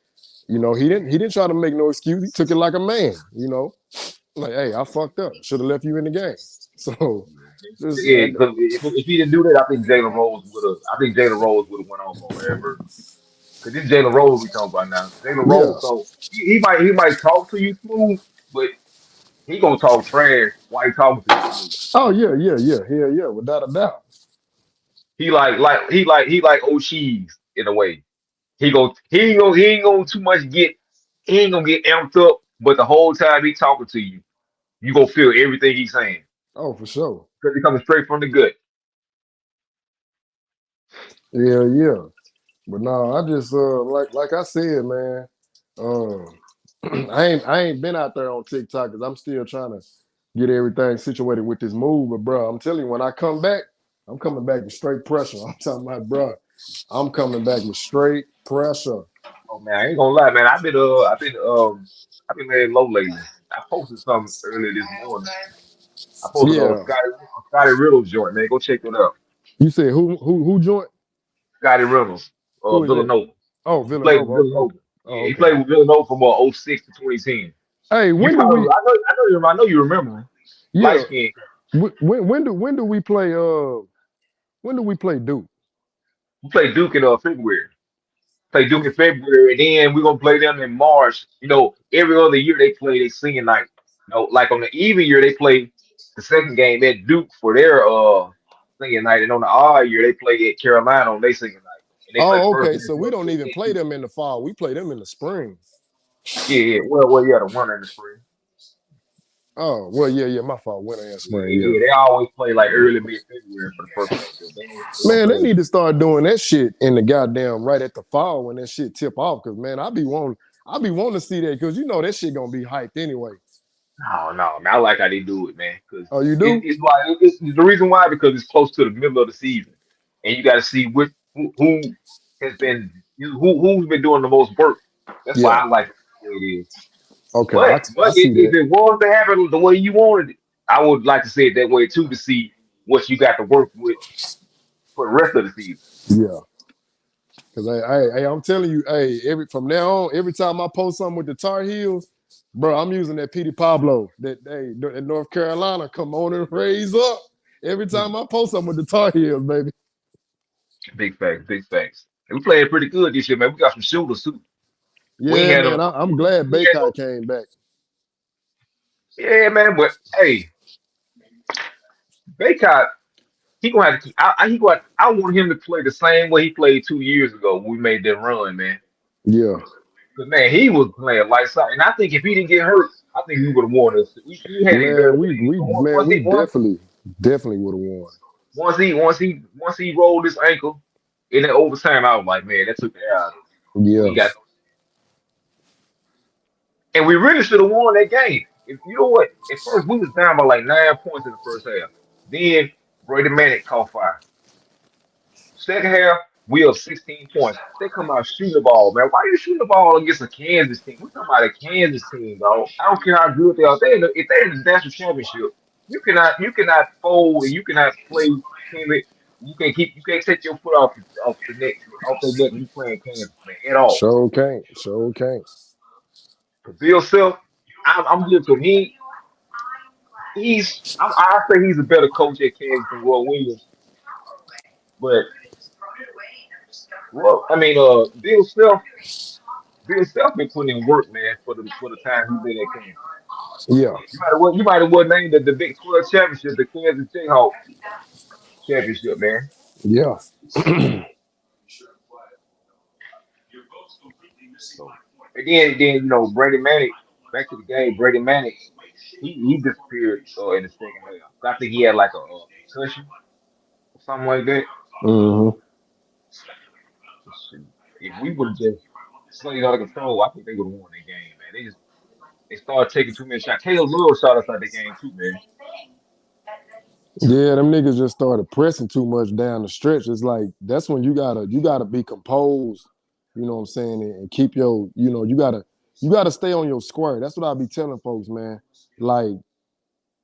he didn't try to make no excuse. He took it like a man. Like, hey, I fucked up. Should have left you in the game. So just Yeah, because if he didn't do that, I think Jalen Rose would have. I think Jalen Rose would have went off on Larry Bird. Because this Jalen Rose we talking about now. Jalen yeah. Rose, so he might talk to you smooth, but he gonna talk trash while he talking to you smooth. Oh yeah, yeah, yeah, yeah, yeah, without a doubt. He like O'Shee's in a way. He ain't gonna too much get he ain't gonna get amped up, but the whole time he talking to you, you gonna feel everything he's saying Oh, for sure. because he coming straight from the gut. Yeah, yeah. But no, I just like I said, man. Um, I ain't been out there on TikTok because I'm still trying to get everything situated with this move. But bro, I'm telling you, when I come back, I'm coming back with straight pressure. I'm talking about, bro, I'm coming back with straight pressure. Oh man, I ain't gonna lie, man. I've been laying low lately. I posted something earlier this morning. I posted on Yeah. Scotty Riddle's joint, man. Go check it out. You said who joined? Scotty Reynolds, Who is that? Villanova. Oh, He played Villanova. with Okay. Villanova. Okay. Oh, Yeah, he okay. played with Villanova from '06 to 2010. Hey, You when do probably, we? I know you remember him. Light Yeah. skin. When do we play? When do we play Duke? We played Duke in February. Play Duke in February, and then we're gonna play them in March. Every other year they play they singing night. Like on the even year they play the second game at Duke for their singing night, and on the odd year they play at Carolina on their singing night, and they play the Oh, first okay. game So we for don't even play Duke. them in the fall. We play them in the spring. Yeah. Well, yeah, the winter in the spring. Oh, well, yeah, yeah. My fault. Winter and spring. Yeah. Yeah. They always play like early mid February for the first matchup. They don't Man, play they in need to June. start doing that shit in the goddamn right at the fall when that shit tip off. Cause man, I be wanting to see that because you know that shit gonna be hyped anyway. No, man. I like how they do it, man. Because Oh, you it, do? it's like it's the reason why because it's close to the middle of the season, and you got to see who has been who's been doing the most work. That's why Yeah. I like it the way it is. Okay. But I but see if that. it was to happen the way you wanted it, I would like to say it that way too to see what you got to work with for the rest of the season. Yeah. Cause I'm telling you, every from now on, every time I post something with the Tar Heels, bro, I'm using that Petey Pablo that in North Carolina, come on and raise up. Every time I post something with the Tar Heels, baby. Big facts, big facts. And we played pretty good this year, man. We got some shooters too. We ain't Yeah, had man. no, I'm glad we had no, Baycott came back. yeah, man. But hey, Baycott, he gonna have to keep. He going. I want him to play the same way he played 2 years ago when we made that run, man. Yeah. But man, he was playing lights out, and I think if he didn't get hurt, I think we would have won this. We had it very Man, we bad. we But man, once we he once definitely would have won. once he rolled his ankle in the overtime, I was like, man, that took the air out of it. We Yeah. ain't got, and we really should have won that game. If you know what, at first we was down by like 9 points in the first half. Then Brady Manic caught fire. Second half, we up 16 points. They come out shooting the ball, man. Why are you shooting the ball against a Kansas team? We're talking about a Kansas team, dog. I don't care how good they are. If they're in the national championship, you cannot fold and you cannot play timid. You can't take your foot off the neck off their neck when you playing Kansas, man, at all. Sure can't. Sure can't. Bill Self, I'm here to I say he's a better coach at Kansas than Roy Williams, but well, I mean, Bill Self been putting in work, man, for the time he's been at Kansas. Yeah. You might have well named the Big 12 championship, the Kansas Jayhawk championship, man. Yeah. So and then Brady Manic, back to the game, Brady Manic, he disappeared in the second half. I think he had like a concussion or something like that. hmm Shoot. If we would have just played out of control, I think they would have won that game, man. They started taking too many shots. Caleb Love shot us out the game too, man. Yeah, them niggas just started pressing too much down the stretch. It's like that's when you gotta be composed, you know what I'm saying, and keep your, you gotta stay on your square. That's what I be telling folks, man. Like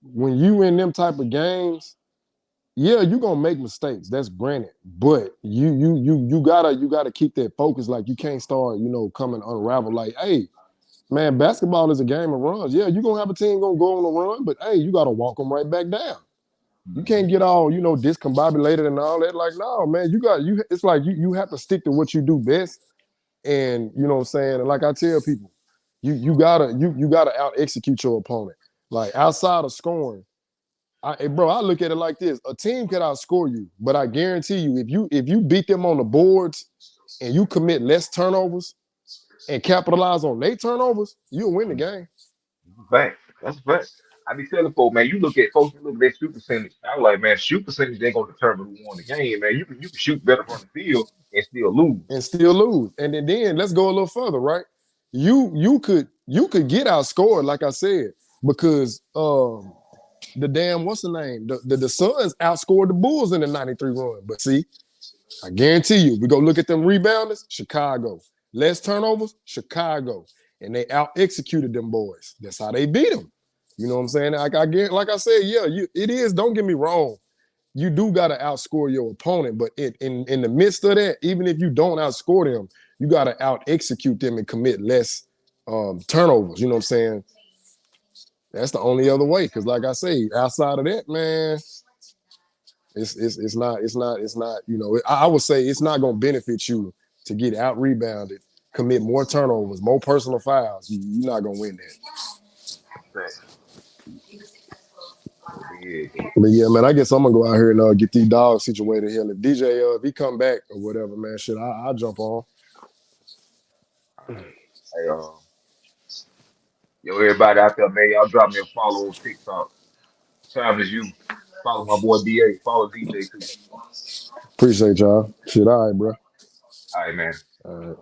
when you in them type of games, yeah, you gonna make mistakes. That's granted. But you gotta keep that focus. Like you can't start, coming unravel. Like, hey, man, basketball is a game of runs. Yeah, you gonna have a team gonna go on a run, but hey, you gotta walk them right back down. You Mhm. can't get all, discombobulated and all that. Like, no, man, it's like you have to stick to what you do best. And you know what I'm saying? And like I tell people, you gotta out execute your opponent. Like outside of scoring, I look at it like this: a team could outscore you, but I guarantee you, if you beat them on the boards and you commit less turnovers and capitalize on their turnovers, you'll win the game. Fact. That's a fact. I be telling folks, man, you look at that shoot percentage. I was like, man, shoot percentage ain't gonna determine who won the game, man. You can shoot better from the field and still lose. And still lose. And then let's go a little further, right? You could get outscored, like I said, because the damn what's the name? The Suns outscored the Bulls in the 93 run. But see, I guarantee you, we go look at them rebounders, Chicago. Less turnovers, Chicago. And they out executed them boys. That's how they beat them. You know what I'm saying? Like I said, yeah, it is. Don't get me wrong. You do got to outscore your opponent, but in the midst of that, even if you don't outscore them, you got to out execute them and commit less turnovers. You know what I'm saying? That's the only other way. Because like I say, outside of that, man, it's not. I would say it's not gonna benefit you to get out rebounded, commit more turnovers, more personal fouls. You're not gonna win that. Fact. Yeah. But yeah, man, I guess I'm gonna go out here and get these dogs situated here. If DJ, if he come back or whatever, man, shit, I'll jump on. All right. Hey, yo, everybody out there, man, y'all drop me a follow on TikTok. Time is you. Follow my boy BA. Follow DJ too. Appreciate y'all. Shit, all right, bro. All right, man. All right.